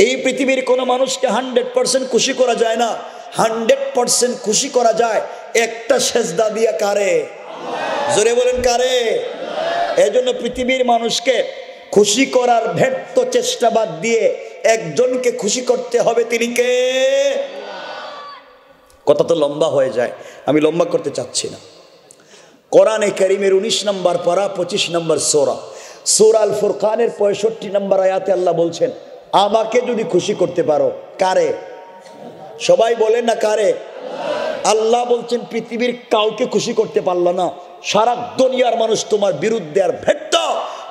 S1: এই পৃথিবীর কোনো মানুষকে 100% খুশি করা যায় না। 100% খুশি করা যায় একটা সেজদা দিয়া। কারে? জোরে বলেন কারে? এজন্য পৃথিবীর মানুষকে খুশি করার ব্যর্থ চেষ্টা বাদ দিয়ে একজনকে খুশি করতে হবে, তিনি কে? কথা তো লম্বা হয়ে যায়, আমি লম্বা করতে চাচ্ছি না। কোরআনে কারীমের 19 নম্বর পারা 25 নম্বর সূরা, সূরা আল ফুরকানের 65 নম্বর আয়াতে আল্লাহ বলছেন, আমাকে যদি খুশি করতে পারো। কারে? সবাই বলেন না কারে? আল্লাহ বলছেন পৃথিবীর কাউকে খুশি করতে পারলো না, সারা দুনিয়ার মানুষ তোমার বিরুদ্ধে আর ব্যর্থ।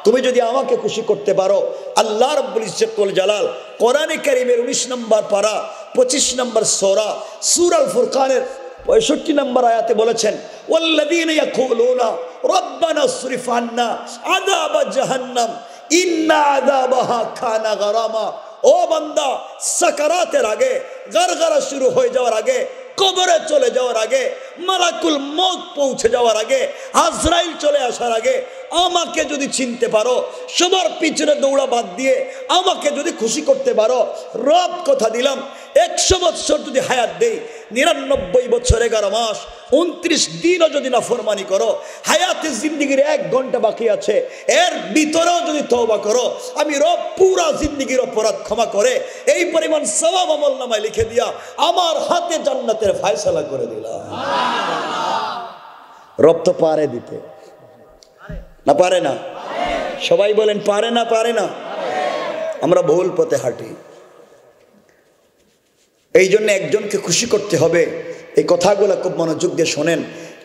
S1: তুমি যদি আমাকে খুশি করতে পারো, আল্লাহ রাব্বুল ইজ্জত ওয়াল জালাল কোরআনে কারীমের 19 নম্বর পারা 25 নম্বর সূরা সূরা আল ফুরকানের 65 নম্বর আয়াতে বলেছেন, ওয়াল্লাযীনা ইয়াকুলুনা রাব্বানা ইসরিফ আন্না আযাব জাহান্নাম ইন্না আযাবাহা কানা গারামা। ও বান্দা, সাকারাতের আগে, গরগরা শুরু হয়ে যাওয়ার আগে, কবরে চলে যাওয়ার আগে, মালাকুল মউত পৌঁছে যাওয়ার আগে, আজরাইল চলে আসার আগে আমাকে যদি চিনতে পারো, সবার পিছনে দৌড়া বাদ দিয়ে আমাকে যদি খুশি করতে পারো, রব কথা দিলাম 100 বছর যদি হায়াত দেই, 99 বছর 11 মাস 29 দিনও যদি নাফরমানি করো, হায়াতের জিন্দেগির 1 ঘন্টা বাকি আছে, এর ভিতরেও যদি তওবা করো, আমি রব পুরা জিন্দেগির অপরাধ ক্ষমা করে এই পরিমাণ সওয়াব আমলনামায় লিখে দিয়া আমার হাতে জান্নাতের ফয়সালা করে দিলাম। রব তো পারে দিতে, না পারে না? সবাই বলেন পারে না? পারে না? আমরা ভুল পথে হাঁটি। এই জন্য একজনকে খুশি করতে হবে। এই কথাগুলো খুব মনোযোগ দিয়ে শোনেন।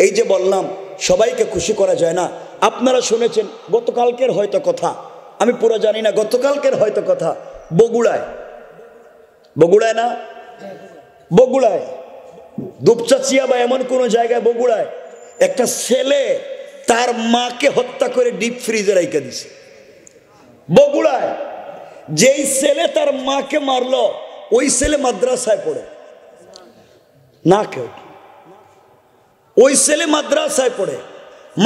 S1: এই যে বললাম সবাইকে খুশি করা যায় না, আপনারা শুনেছেন গতকালকের হয়তো কথা, আমি পুরো জানি না, গতকালকের হয়তো কথা, বগুড়ায় না, বগুড়ায় দুপচাচিয়া বা এমন কোন জায়গায় বগুড়ায় একটা ছেলে তার মাকে হত্যা করে ডিপ ফ্রিজে রাইখা দিছে। বগুড়ায় যেই ছেলে তার মাকে মারলো, ওই ছেলে মাদ্রাসায় পড়ে না, কেউ ওই ছেলে মাদ্রাসায় পড়ে,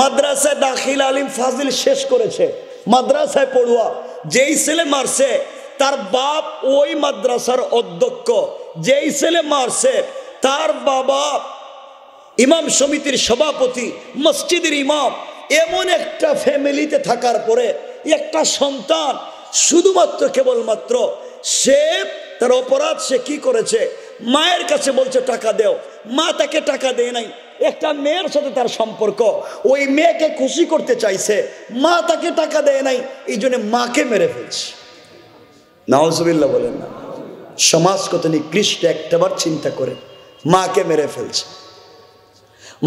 S1: মাদ্রাসায় দাখিল আলিম ফাজিল শেষ করেছে, মাদ্রাসায় পড়ুয়া। যেই ছেলে মারছে তার বাপ ওই মাদ্রাসার অধ্যক্ষ, যেই ছেলে মারছে তার বাবা ইমাম সমিতির সভাপতি, মসজিদের ইমাম। এমন একটা ফ্যামিলিতে থাকার পরে একটা সন্তান শুধুমাত্র কেবলমাত্র সে তার অপরাধ সে কি করেছে, মায়ের কাছে বলছে টাকা দেও, মা তাকে টাকা দেয় নাই। একটা মেয়ের সাথে তার সম্পর্ক, ওই মেয়েকে খুশি করতে চাইছে, মা তাকে টাকা দেয় নাই, এই জন্য মাকে মেরে ফেলছে। নাউজুবিল্লাহ বলেন না? সমাজ কত নিকৃষ্ট একটাবার চিন্তা করে, মাকে মেরে ফেলছে।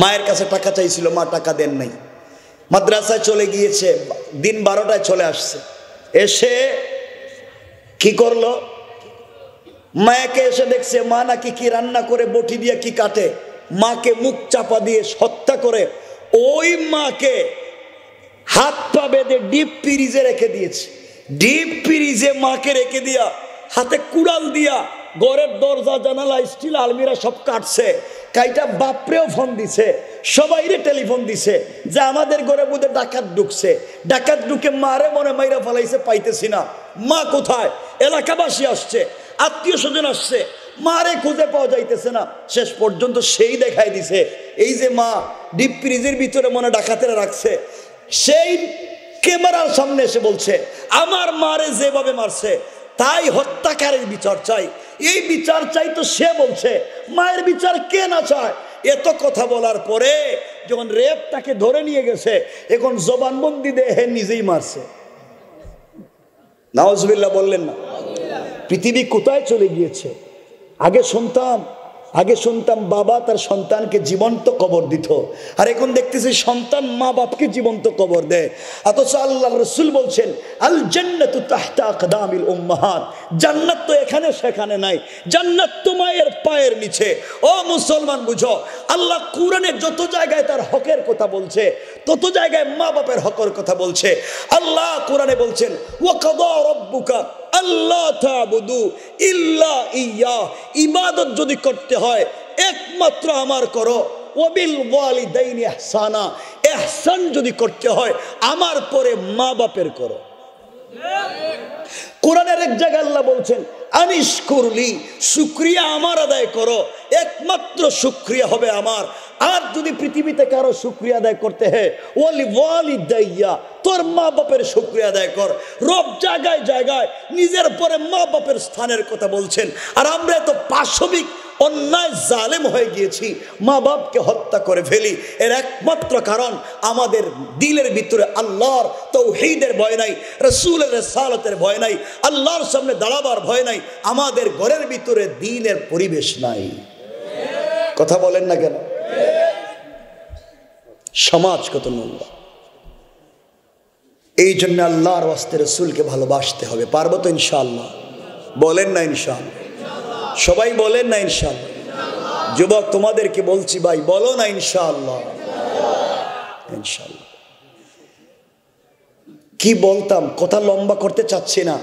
S1: মায়ের কাছে টাকা চাইছিল, মা টাকা দেন নাই, মাদ্রাসায় চলে গিয়েছে, দিন 12টায় চলে আসছে, এসে কি করলো, মায়াকে এসে দেখছে মা নাকি কি রান্না করে বটি দিয়ে কি কাটে, মাকে মুখ চাপা দিয়ে হত্যা করে ওই মাকে হাত পা বেঁধে ডিপ ফ্রিজে রেখে দিয়েছে। ডিপ ফ্রিজে মাকে রেখে দিয়া হাতে কুড়াল দিয়া ঘরের দরজা জানালা স্টিল আলমিরা সব কাটছে, কাইটা বাপরেও ফোন দিছে, সবাইরে টেলিফোন দিছে যে আমাদের ঘরে বোধে ডাকাত ঢুকছে, ডাকাত ঢুকে মারে মনে মাইরা ফেলাইছে, পাইতেছি না, মা কোথায়, এলাকাবাসী আসছে, আত্মীয় স্বজন আসছে, মারে খুঁজে পাওয়া যাইতেছে না। শেষ পর্যন্ত সেই দেখাই দিছে এই যে মা ডিপ ফ্রিজের ভিতরে মনে ডাকাতেরা রাখছে, সেই ক্যামেরার সামনে এসে বলছে আমার মারে যেভাবে মারছে তাই হত্যাকারীর বিচার চাই। এই বিচার চাই তো সে বলছে, মায়ের বিচার কে না চায়? এত কথা বলার পরে যখন রেপ তাকে ধরে নিয়ে গেছে, এখন জবানবন্দি দেহে নিজেই মারছে। নাউজুবিল্লাহ বললেন না? পৃথিবী কোথায় চলে গিয়েছে? আগে শুনতাম বাবা তার সন্তানকে জীবন্ত কবর দিত, আর এখন দেখতেছি সন্তান মা বাপকে জীবন্ত কবর দেয়। অথচ আল্লাহর রাসূল বলছেন আল জান্নাতু তাহতা আকদামিল উম্মাহাত, জান্নাত তো এখানে সেখানে নাই, জান্নাত তো মায়ের পায়ের নিচে। ও মুসলমান বুঝো, আল্লাহ কোরআনে যত জায়গায় তার হকের কথা বলছে তত জায়গায় মা বাপের হকের কথা বলছে। আল্লাহ কোরআনে বলছেন ওয়া কাদা রাব্বুকা আল্লাহ তা'বুদু ইল্লা ইয়্যা, ইবাদত যদি করতে হয় একমাত্র আমার করো, ওয়াবিল ওয়ালিদাইনি ইহসানা, ইহসান যদি করতে হয় আমার পরে মা বাপের করো। কোরআনের এক জায়গায় আল্লাহ বলছেন আনিশকুরলি, শুকরিয়া আমার আদায় করো, একমাত্র শুকরিয়া হবে আমার। আর যদি পৃথিবীতে কারো শুকরিয়া আদায় করতে হয় ওয়ালি ওয়ালিদাইয়া, তোর মা বাপের শুকরিয়া আদায় কর। রব জায়গায় জায়গায় নিজের পরে মা বাপের স্থানের কথা বলছেন, আর আমরা এত পাশবিক অন্যায় জালেম হয়ে গিয়েছি, মা বাপকে হত্যা করে ফেলি। এর একমাত্র কারণ আমাদের দিলের ভিতরে আল্লাহর তাওহীদের ভয় নাই, রাসূলের রিসালাতের ভয় নাই, আল্লাহর সামনে দাঁড়াবার ভয় নাই, আমাদের ঘরের ভিতরে দ্বীনের পরিবেশ নাই। কথা বলেন না কেন? সমাজ কত নোংরা। এই জন্য আল্লাহর ওয়াস্তে রাসূলকে ভালোবাসতে হবে। পারবো তো ইনশাআল্লাহ? বলেন না ইনশাআল্লাহ? সবাই বলেন না ইনশাআল্লাহ? যুবক তোমাদেরকে বলছি ভাই, বলো না ইনশাআল্লাহ? ইনশাআল্লাহ। কি বলতাম, কথা লম্বা করতে চাচ্ছি না।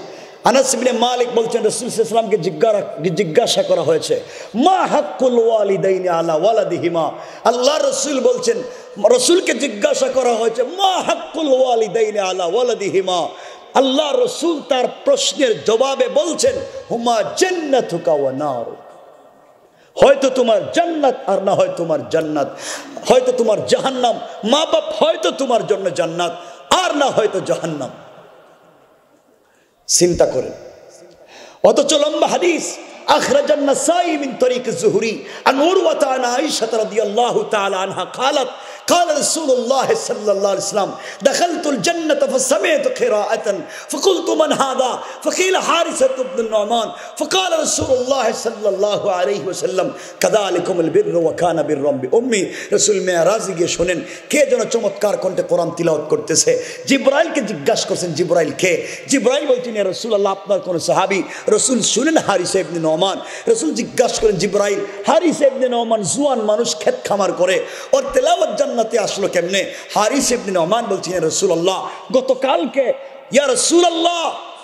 S1: আনাস ইবনে মালিক বলছেন রাসূল সাল্লাল্লাহু আলাইহি ওয়াসাল্লামকে জিজ্ঞাসা করা হয়েছে মা হাক্কুল ওয়ালিদাইনি আলা ওয়ালাদিহিমা। আল্লাহর রাসূল বলছেন, রাসূলকে জিজ্ঞাসা করা হয়েছে মা হাক্কুল ওয়ালিদাইনি আলা ওয়ালাদিহিমা। আল্লাহ রাসূল তার প্রশ্নের জবাবে বলছেন হুমা জান্নাতুকা ওয়া নারুক, হয়তো তোমার জান্নাত আর না হয় তোমার জান্নাত, হয়তো তোমার জাহান্নাম। মা বাপ হয়তো তোমার জন্য জান্নাত আর না হয়তো জাহান্নাম। চিন্তা করেন। অথচ লম্বা হাদিস أخرج النسائي من طريق الزهري عن عروة عن عائشة رضي الله تعالى عنها قالت قال رسول الله صلى الله عليه وسلم دخلت الجنة فسمعت قراءة فقلت من هذا فقيل حارثة بن النعمان فقال رسول الله صلى الله عليه وسلم كذلكم البر وكان برا بأمي। رسول মেরাজে গিয়ে শুনেন কে যেন চমৎকার কণ্ঠে কোরআন তিলাওয়াত করতেছে। জিবরাইলকে জিজ্ঞাসা করছেন জিবরাইল কে? জিবরাইল বলছেন ইয়া রাসূলুল্লাহ আপনার কোন সাহাবী? রাসূল শুনেন হারিসা ইবনে নওমান। রাসূল জিজ্ঞাসা করেন জিবরাইল হারিসা ইবনে নওমান জুয়ান মানুষ, ক্ষেত খামার করে, ওর তেলাওয়াত জান্নাতে আসলো কেমনে? হারিসা ইবনে নওমান বলছেন ইয়া রাসূলুল্লাহ গতকালকে, ইয়া রাসূলুল্লাহ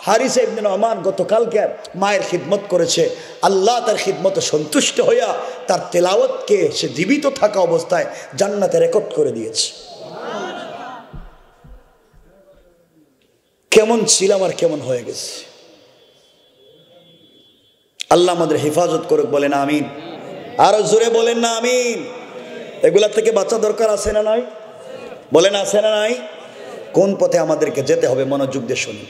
S1: হারিসা ইবনে নওমান গতকালকে মায়ের খিদমত করেছে, আল্লাহ তার খিদমতে সন্তুষ্ট হইয়া তার তেলাওয়াতকে সে জীবিত থাকা অবস্থায় জান্নাতে রেকর্ড করে দিয়েছে। কেমন ছিলাম আর কেমন হয়ে গেছে। আল্লাহ আমাদের হেফাজত করুক, বলেন আমিন। আরো জোরে বলেন না আমিন। এগুলা থেকে বাঁচা দরকার আছে না নাই? বলেন আছে না নাই? কোন পথে আমাদেরকে যেতে হবে মনোযোগ দিয়ে শুনুন।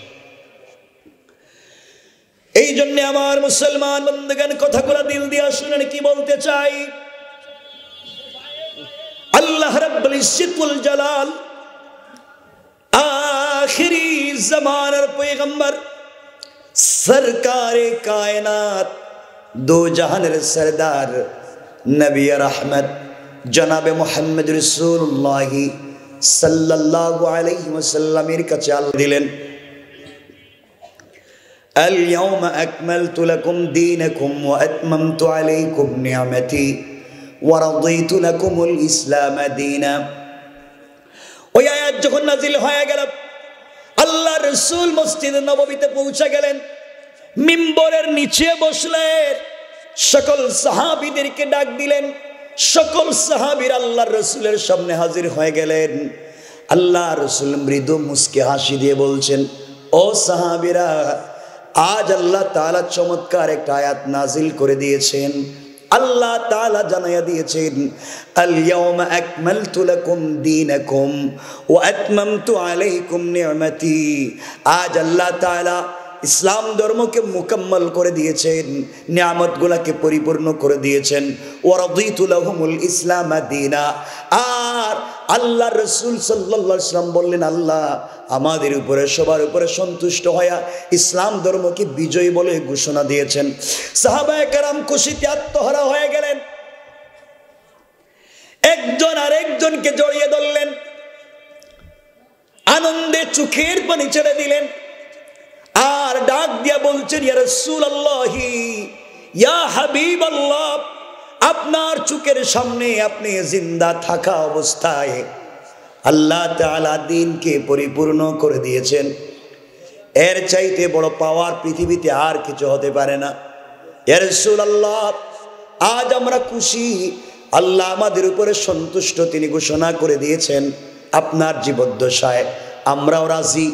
S1: এই জন্য আমার মুসলমান বন্ধুগণ কথাগুলো দিল দিয়ে শুনেন কি বলতে চাই। আল্লাহ রাব্বুল ইজ্জতুল জালাল আখিরি জামানার পয়গম্বর সরকারে কায়নাত দো জাহানের সরদার নবী রহমত জনাবে মুহাম্মদ রাসূলুল্লাহ সাল্লাল্লাহু আলাইহি ওয়াসাল্লামের কাছে আল্লাহ দিলেন আল-ইয়াওমা আকমালতু লাকুম দীনাকুম ওয়া আতমামতু আলাইকুম নি'মাতি ওয়া রাদিতু লাকুমুল ইসলাম দীনা। ওই আয়াত যখন নাজিল হয়ে গেল, আল্লাহ রাসূল মসজিদে নববীতে পৌঁছে গেলেন, মিম্বরের নিচে বসলেন, সকল সাহাবীদেরকে ডাক দিলেন। সকল সাহাবীর আল্লাহর রাসূলের সামনে হাজির হয়ে গেলেন। আল্লাহ রাসূল মৃদু মুস্কি হাসি দিয়ে বলছেন, ও সাহাবীরা, আজ আল্লাহ তাআলা চমৎকার একটা আয়াত নাজিল করে দিয়েছেন। আল্লাহ তাআলা জানাইয়া দিয়েছেন, আল-ইয়াওমা আকমালতু লাকুম দীনাকুম ওয়া আতমামতু আলাইকুম নি'মাতি। আজ আল্লাহ তাআলা ইসলাম ধর্মকে মুকম্মল করে দিয়েছেন, নিয়ামতগুলোকে পরিপূর্ণ করে দিয়েছেন। ওয়া রাদিতু লাহুমুল ইসলাম দীনা। আর আল্লাহ রাসূল সাল্লাল্লাহু আলাইহি ওয়াসাল্লাম বললেন, আল্লাহ আমাদের উপরে, সবার উপরে সন্তুষ্ট হয়ে ইসলাম ধর্মকে বিজয়ী বলে ঘোষণা দিয়েছেন। সাহাবায়ে কেরাম খুশিতে আত্মহারা হয়ে গেলেন, একজন আরেকজনকে জড়িয়ে ধরলেন, আনন্দে চোখের পানি ছেড়ে দিলেন, আর ডাক দিয়া বলছেন, ইয়া রাসূলুল্লাহি, ইয়া হাবিবাল্লাহ, আপনার চোখের সামনে আপনি জিন্দা থাকা অবস্থায় আল্লাহ তাআলা দ্বীনকে পরিপূর্ণ করে দিয়েছেন। এর চাইতে বড় পাওয়ার পৃথিবীতে আর কিছু হতে পারে না। ইয়া রাসূলুল্লাহ, আজ আমরা খুশি, আল্লাহ আমাদের উপরে সন্তুষ্ট, তিনি ঘোষণা করে দিয়েছেন আপনার জীবদ্দশায় আমরাও রাজি,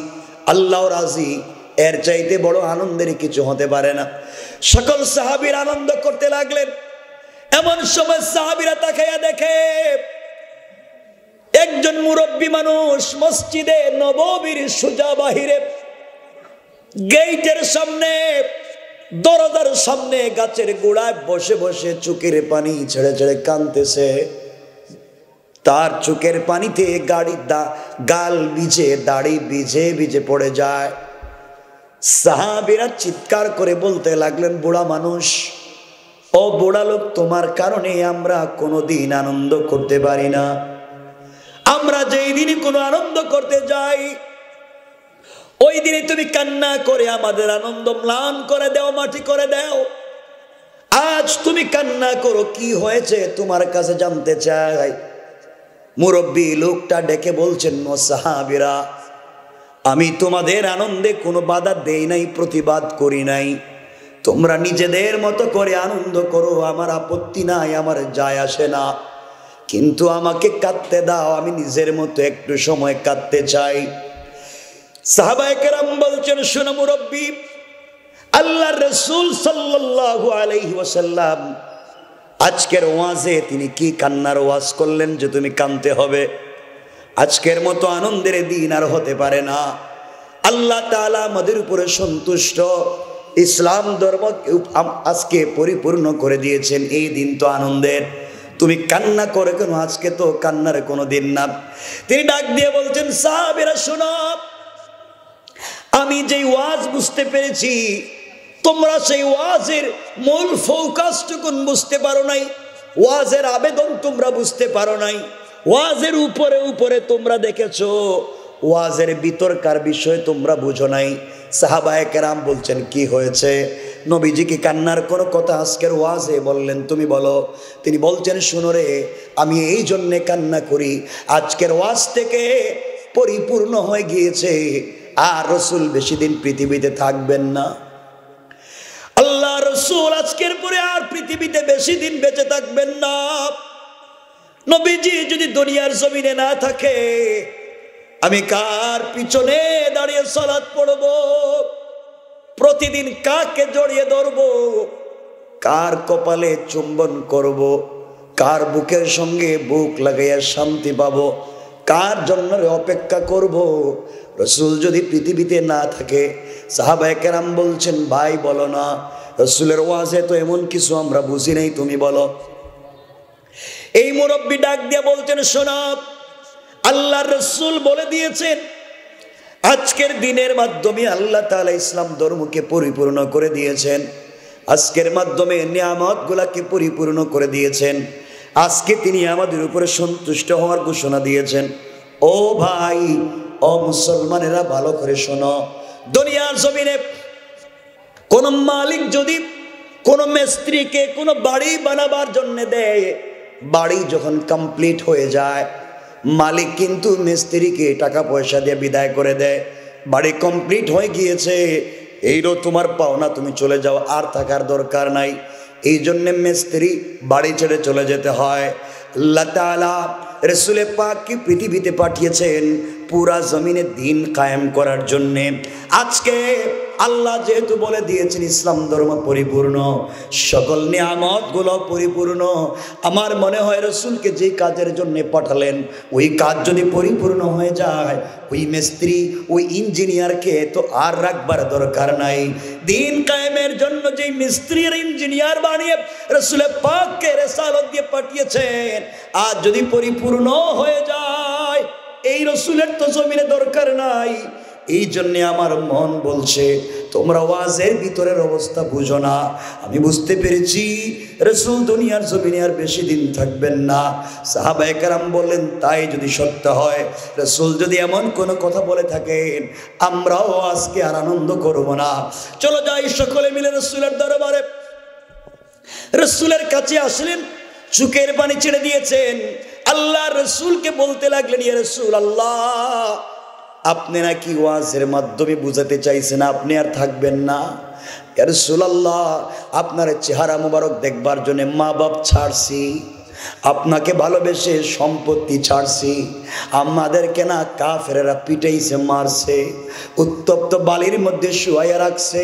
S1: আল্লাহও রাজি। এর চাইতে বড় আনন্দের কিছু হতে পারে না। সকল সাহাবীরা আনন্দ করতে লাগলেন। এমন সময় সাহাবীরা তাকাইয়া দেখে, একজন মুরব্বী মানুষ মসজিদে নববীর সোজা বাহিরে গেটের সামনে, দরজার সামনে গাছের গোড়ায় বসে বসে চোখের পানি ছেড়ে ছেড়ে কাঁদতেছে। তার চোখের পানিতে গাল ভিজে, দাড়ি ভিজে ভিজে পড়ে যায়। সাহাবীরা চিৎকার করে বলতে লাগলেন, বুড়া মানুষ, ও বুড়া লোক, তোমার কারণে আমরা কোনোদিন আনন্দ করতে পারি না। আমরা যেই দিনই কোনো আনন্দ করতে যাই, ওই দিনে তুমি কান্না করে আমাদের আনন্দ ম্লান করে দাও, মাটি করে দাও। আজ তুমি কান্না করো, কি হয়েছে তোমার কাছে জানতে চাই। মুরব্বী লোকটা ডেকে বলছেন, ও সাহাবীরা, আমি তোমাদের আনন্দে কোনো বাধা দেই নাই, প্রতিবাদ করি নাই। তোমরা নিজেদের মতো করে আনন্দ করো, আমার আপত্তি নাই, আমার যায় আসে না। কিন্তু আমাকে কাঁদতে দাও, আমি নিজের মতো একটু সময় কাঁদতে চাই। সাহাবায়ে কেরাম বলছেন, শোনো মুরব্বী, আল্লাহর রাসূল সাল্লাল্লাহু আলাইহি ওয়াসাল্লাম আজকের ওয়াজে তিনি কি কান্নার ওয়াজ করলেন যে তুমি কাঁদতে হবে। আজকের মতো আনন্দের দিন আর হতে পারে না। আল্লাহ তাআলা আমাদের উপরে সন্তুষ্ট, ইসলাম ধর্ম আজকে পরিপূর্ণ করে দিয়েছেন, এই দিন তো আনন্দের, তুমি কান্না করে কেন? আজকে তো কান্নার কোনো দিন না। তিনি ডাক দিয়ে বলছেন, সাহাবীরা শোনো, আমি যেই ওয়াজ বুঝতে পেরেছি, তোমরা সেই ওয়াজের মূল ফোকাসটুকু বুঝতে পারো নাই, ওয়াজের আবেদন তোমরা বুঝতে পারো নাই। ওয়াজের উপরে উপরে তোমরা দেখেছো, ওয়াজের ভিতরকার বিষয় তোমরা বুঝো নাই। সাহাবায়ে কেরাম বলছেন, কি হয়েছে? নবীজিকে কান্নার কোনো কথা আজকের ওয়াজে বললেন, তুমি বলো। তিনি বলছেন, শুনো রে, আমি এই জন্যে কান্না করি, আজকের ওয়াজ থেকে পরিপূর্ণ হয়ে গিয়েছে, আর রাসূল বেশি দিন পৃথিবীতে থাকবেন না। আল্লাহ রাসূল আজকের পরে আর পৃথিবীতে বেশি দিন বেঁচে থাকবেন না। নবীজি যদি দুনিয়ার জমিনে না থাকে, আমি কার পিছনে দাঁড়িয়ে সালাত পড়ব? প্রতিদিন কাকে জড়িয়ে ধরব? কার কপালে চুম্বন করব? কার বুকের সঙ্গে বুক লাগাইয়া শান্তি পাবো? কার জন্য অপেক্ষা করব? রাসূল যদি পৃথিবীতে না থাকে, সাহাবায়ে কেরাম বলছেন, ভাই বলো না, রাসূলের ওয়াজে তো এমন কিছু আমরা বুঝি নাই, তুমি বলো। এই মুরব্বী ডাক দিয়ে বলছেন, শোনো, আল্লাহর রাসূল বলে দিয়েছেন, আজকের দিনের মাধ্যমে আল্লাহ তাআলা ইসলাম ধর্মকে পরিপূর্ণ করে দিয়েছেন। আজকের মাধ্যমে নিয়ামতগুলোকে পরিপূর্ণ করে দিয়েছেন। আজকে তিনি আমাদের উপরে সন্তুষ্ট হওয়ার ঘোষণা দিয়েছেন। ও ভাই, ও মুসলমানেরা, ভালো করে শোনো, দুনিয়ার জমিনে কোন মালিক যদি কোন মিস্ত্রিকে কোন বাড়ি বানাবার জন্য দেয়, বাড়ি যখন কমপ্লিট হয়ে যায় মালিক কিন্তু মিস্ত্রিকে টাকা পয়সা দিয়ে বিদায় করে দেয়। বাড়ি কমপ্লিট হয়ে গিয়েছে, এইরও তোমার পাওনা, তুমি চলে যাও, আর থাকার দরকার নাই। এই জন্যে মিস্ত্রি বাড়ি ছেড়ে চলে যেতে হয়। আল্লাহ তাআলা রাসূলে পাককে পৃথিবীতে পাঠিয়েছেন পুরা জমিনে দ্বীন কায়েম করার জন্যে। আজকে আল্লাহ যেহেতু বলে দিয়েছেন ইসলাম ধর্ম পরিপূর্ণ, সকল নিয়ামতগুলো পরিপূর্ণ, আমার মনে হয় রাসূলকে যে কাজের জন্য পাঠালেন ওই কাজ যদি পরিপূর্ণ হয়ে যায়, ওই মিস্ত্রি ওই ইঞ্জিনিয়ারকে তো আর রাখবার দরকার নাই। দ্বীন কায়েমের জন্য যে মিস্ত্রি আর ইঞ্জিনিয়ার বানিয়ে রাসূলে পাককে রিসালাত দিয়ে পাঠিয়েছেন, আজ যদি পরিপূর্ণ হয়ে যায় এই রাসূলের তো জমিনে দরকার নাই। এই জন্যে আমার মন বলছে তোমরা ওয়াজের ভিতরের অবস্থা বুঝো না। আমি বুঝতে পেরেছি রাসূল দুনিয়ার জমিনে আর বেশি দিন থাকবেন না। সাহাবায়ে কেরাম বললেন তাই যদি সত্য হয়, রাসূল যদি এমন কোনো কথা বলে থাকেন আমরাও আজকে আর আনন্দ করব না। চলো যাই সকলে মিলে রাসূলের দরবারে। রাসূলের কাছে আসলেন, চোখের পানি ছেড়ে দিয়েছেন। আল্লাহ রাসূলকে বলতে লাগলেন, ইয়া রাসূলুল্লাহ, আপনি নাকি ওয়াজের মাধ্যমে বুঝাতে চাইছেন আপনি আর থাকবেন না। ইয়া রাসূলুল্লাহ, আপনার চেহারা মুবারক দেখবার জন্য মা বাপ ছাড়ছি, আপনাকে ভালোবেসে সম্পত্তি ছাড়ছি, আমাদেরকে না কাফেরেরা পিটাইছে, মারছে, উত্তপ্ত বালির মধ্যে শুয়াইয়া রাখছে,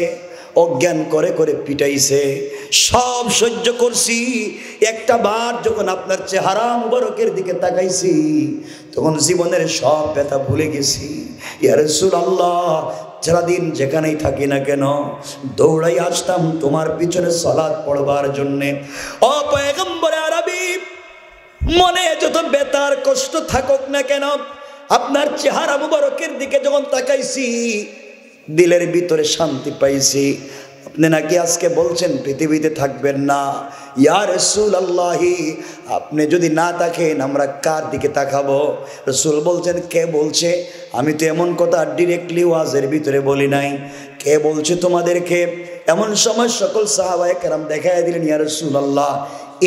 S1: অজ্ঞান করে করে পিটাইছে, সব সহ্য করছি। একটা বার যখন আপনার চেহারা মুবারকের দিকে তাকাইছি তখন জীবনের সব ব্যথা ভুলে গেছি। ইয়া রাসূলুল্লাহ, সারাদিন যেখানেই থাকি না কেন দৌড়াই আসতাম তোমার পিছনে সালাত পড়বার জন্যে। ও পয়গম্বরে আরবি, মনে যত ব্যথার কষ্ট থাকুক না কেন আপনার চেহারা মুবারকের দিকে যখন তাকাইছি দিলের ভিতরে শান্তি পাইছি। আপনি নাকি আজকে বলছেন পৃথিবীতে থাকবেন না। ইয়া রাসূলুল্লাহ, আপনি যদি না থাকেন আমরা কার দিকে তাকাবো? রাসূল বলছেন কে বলছে? আমি তো এমন কথা ডিরেক্টলি ওয়াজের ভিতরে বলি নাই, কে বলছে তোমাদেরকে? এমন সময় সকল সাহাবায়ে কেরাম দেখায় দিলেন, ইয়া রাসূলুল্লাহ,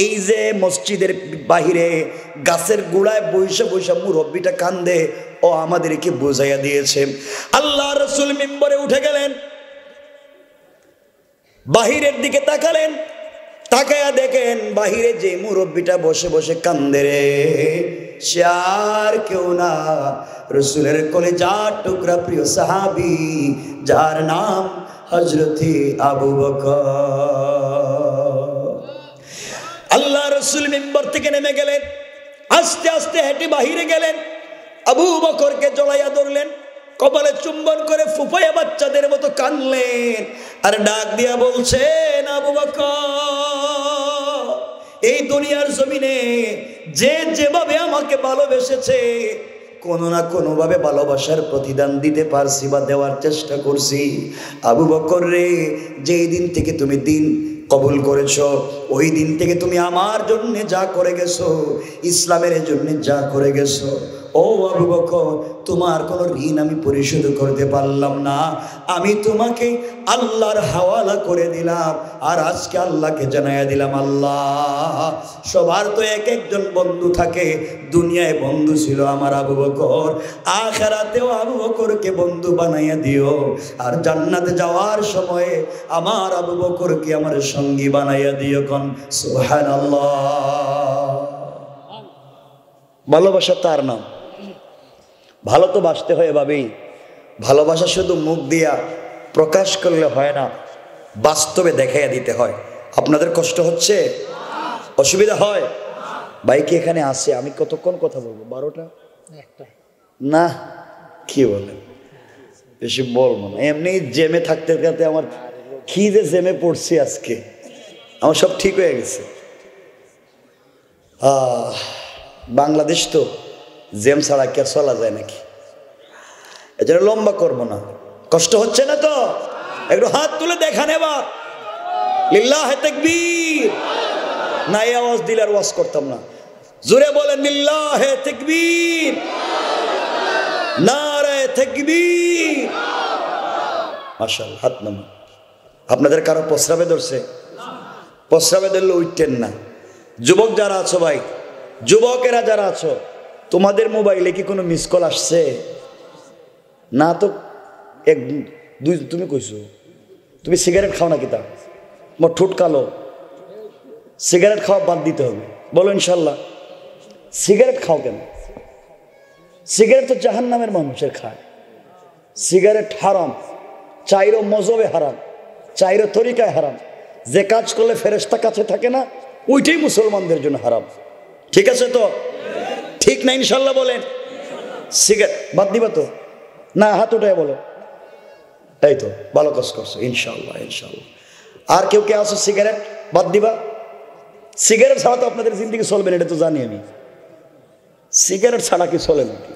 S1: এই যে মসজিদের বাহিরে গাছের গোড়ায় বৈশা বৈশা মুরব্বিটা কান্দে, ও আমাদেরকে বুঝাইয়া দিয়েছে। আল্লাহ রাসূল মিম্বরে উঠে গেলেন, বাহিরের দিকে তাকালেন, তাকায়া দেখেন বাহিরে যে মুরব্বিটা বসে বসে কান্দে রে, সে আর কেউ না, রাসূলের কলিজার টুকরা প্রিয় সাহাবী যার নাম হযরতে আবু বকর। আল্লাহ রাসূল মিম্বর থেকে নেমে গেলেন, আস্তে আস্তে হেঁটে বাহিরে গেলেন, আবু বকরকে জড়াইয়া ধরলেন, কপালে চুম্বন করে ফুফাইয়া বাচ্চাদের মতো কানলেন আর ডাক দিয়া বলছেন, আবু বকর, এই দুনিয়ার জমিনে যে যেভাবে আমাকে ভালোবেসেছে কোনো না কোনোভাবে ভালোবাসার প্রতিদান দিতে পারছি বা দেওয়ার চেষ্টা করছি। আবু বকর রে, যেই দিন থেকে তুমি দিন কবুল করেছো ওই দিন থেকে তুমি আমার জন্য যা করে গেছো, ইসলামের জন্য যা করে গেছো, ও আবু বকর, তোমার কোনো ঋণ আমি পরিশোধ করতে পারলাম না, আমি তোমাকে আল্লাহর হাওয়ালা করে দিলাম। আর আজকে আল্লাহকে জানাইয়া দিলাম, আল্লাহ, সবার তো এক একজন বন্ধু থাকে, দুনিয়ায় বন্ধু ছিল আমার আবু বকর, আখিরাতেও আবু বকরকে বন্ধু বানাইয়া দিও, আর জান্নাতে যাওয়ার সময়ে আমার আবু বকরকে আমার সঙ্গী বানাইয়া দিও। কোন সুবহানাল্লাহ। ভালোবাসা তার নাম। ভালো তো বাসতে হয় ভাবেই, ভালোবাসা শুধু মুখ দিয়া প্রকাশ করলে হয় না, বাস্তবে দেখাইয়া দিতে হয়। আপনাদের কষ্ট হচ্ছে? অসুবিধা হয়? বাইকে এখানে আসে, আমি কতক্ষণ কথা বলবো? 12টা না, কি বলেন, বেশি বলবো না। এমনি জেমে থাকতে থাকতে আমার কি যে জেমে পড়ছি আজকে, আমার সব ঠিক হয়ে গেছে। বাংলাদেশ তো জেম ছাড়া কে চলা যায় নাকি? এজন্য লম্বা করবো না। কষ্ট হচ্ছে না তো? একটু হাত তুলে দেখান এবার, লিল্লাহে তাকবীর। না, এই আওয়াজ দিলে আর ওয়াজ করতাম না। জোরে বলেন লিল্লাহে তাকবীর, নারে তাকবীর। মাশাআল্লাহ, হাত নামান, আপনাদের কারো প্রস্রাবে ধরছে? প্রস্রাবে ধরলে উঠতেন না। যুবক যারা আছো ভাই, যুবকেরা যারা আছো, তোমাদের মোবাইলে কি কোনো মিস কল আসছে? না তো এক দুই, তুমি কইছো তুমি সিগারেট খাও নাকি? তা তোমার ঠোঁট কালো, সিগারেট খাওয়া বাদ দিতে হবে, বলো ইনশাল্লাহ। সিগারেট খাও কেন? সিগারেট তো জাহান্নামের মানুষের খায়। সিগারেট হারাম, চাইরো মজবে হারাম, চাইরো তরিকায় হারাম। যে কাজ করলে ফেরেশতা কাছে থাকে না, ওইটাই মুসলমানদের জন্য হারাম। ঠিক আছে তো? ঠিক না ইনশাল্লাহ বলেন? সিগারেট বাদ দিবা তো? না হাত উঠায় বলো। এই তো ভালো কাজ করছো, ইনশাল্লাহ ইনশাল্লাহ। আর কেউ কে আছো সিগারেট বাদ দিবা? সিগারেট ছাড়া তো আপনাদের জিন্দেগি চলবে না, এটা তো জানি আমি। সিগারেট ছাড়া কি চলে নাকি?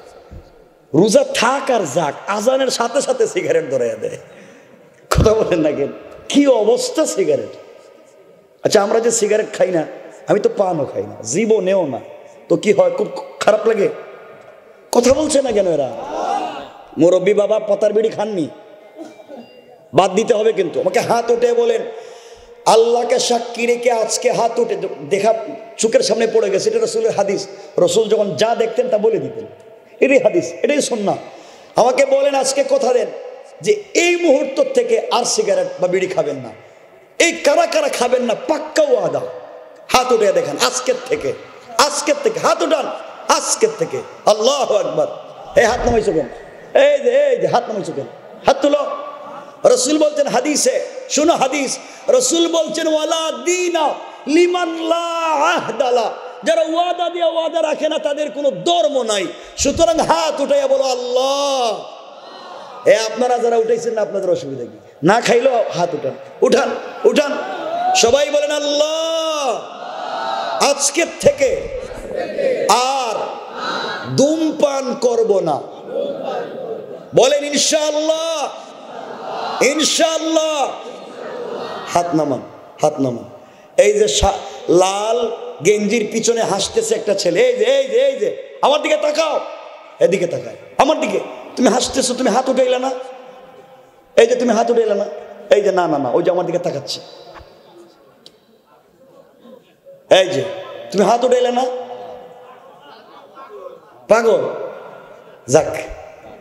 S1: রোজা থাক আর যাক, আজানের সাথে সাথে সিগারেট ধরাইয়া দেয়। কথা বলেন না কেন? কি অবস্থা সিগারেট। আচ্ছা আমরা যে সিগারেট খাই না, আমি তো পানও খাই না, জীবনেও না, তো কি হয়? খুব খারাপ লাগে। কথা বলছে না কেন এরা? মুরব্বী বাবা পাতার বিড়ি খাননি? বাদ দিতে হবে কিন্তু। আমাকে হাত উঠে বলেন, আল্লাহকে সাক্ষী রেখে আজকে হাত উঠে দেখা চোখের সামনে পড়ে গেছে, এটা রসুলের হাদিস। রসুল যখন যা দেখতেন তা বলে দিতেন, এটাই হাদিস, এটাই সুন্নাহ। আমাকে বলেন আজকে কথা দেন যে এই মুহূর্ত থেকে আর সিগারেট বা বিড়ি খাবেন না। এই কারা কারা খাবেন না পাক্কা ওয়াদা? হাত উঠে দেখেন আজকের থেকে, আজকের থেকে হাত উঠান, আজকের থেকে। আল্লাহু আকবার। এই হাত নামাইছো কেন? এই যে হাত নামাইছো কেন? হাত তুলো। রসুল বলছেন হাদিসে, শুনো হাদিস, রসুল বলছেন ওয়ালা দীনা লিমান লা আহদা লা, যারা ওয়াদা দিয়ে ওয়াদা রাখে না তাদের কোনো ধর্ম নাই। সুতরাং হাত উঠাইয়া বলো আল্লাহ। আপনারা যারা উঠাইছেন না, আপনাদের অসুবিধা কি? না খাইলেও হাত উঠান, উঠান উঠান, সবাই বলেন আল্লাহ। আজকের থেকে আর ধূমপান করব না, বলেন ইনশাআল্লাহ ইনশাআল্লাহ। হাত নামান, হাত নামান। এই যে লাল গেঞ্জির পিছনে হাসতেছে একটা ছেলে, এই যে এই যে এই যে আমার দিকে তাকাও, এদিকে তাকায় আমার দিকে। তুমি হাসতেছো, তুমি হাত উঠাইলে না? এই যে তুমি হাত উঠাইলে না? এই যে না না না, ওই যে আমার দিকে তাকাচ্ছে। এই যে তুমি হাত উঠাইলে না? পাগল। যাক,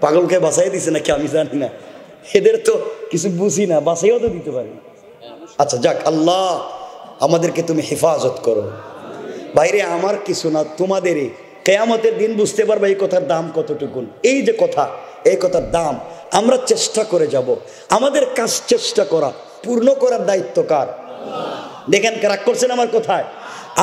S1: পাগলকে বাঁচাই দিছে নাকি আমি জানি না, এদের তো কিছু বুঝি না, বাঁচাইও তো দিতে পারি। আচ্ছা যাক, আল্লাহ আমাদেরকে তুমি হেফাজত করো। বাইরে আমার কিছু না, তোমাদেরই। কিয়ামতের দিন বুঝতে পারবে এই কথার দাম কতটুকু। এই যে কথা, এই কথার দাম আমরা চেষ্টা করে যাব। আমাদের কাজ চেষ্টা করা, পূর্ণ করার দায়িত্ব কার? দেখেন রাগ করছেন আমার কথায়?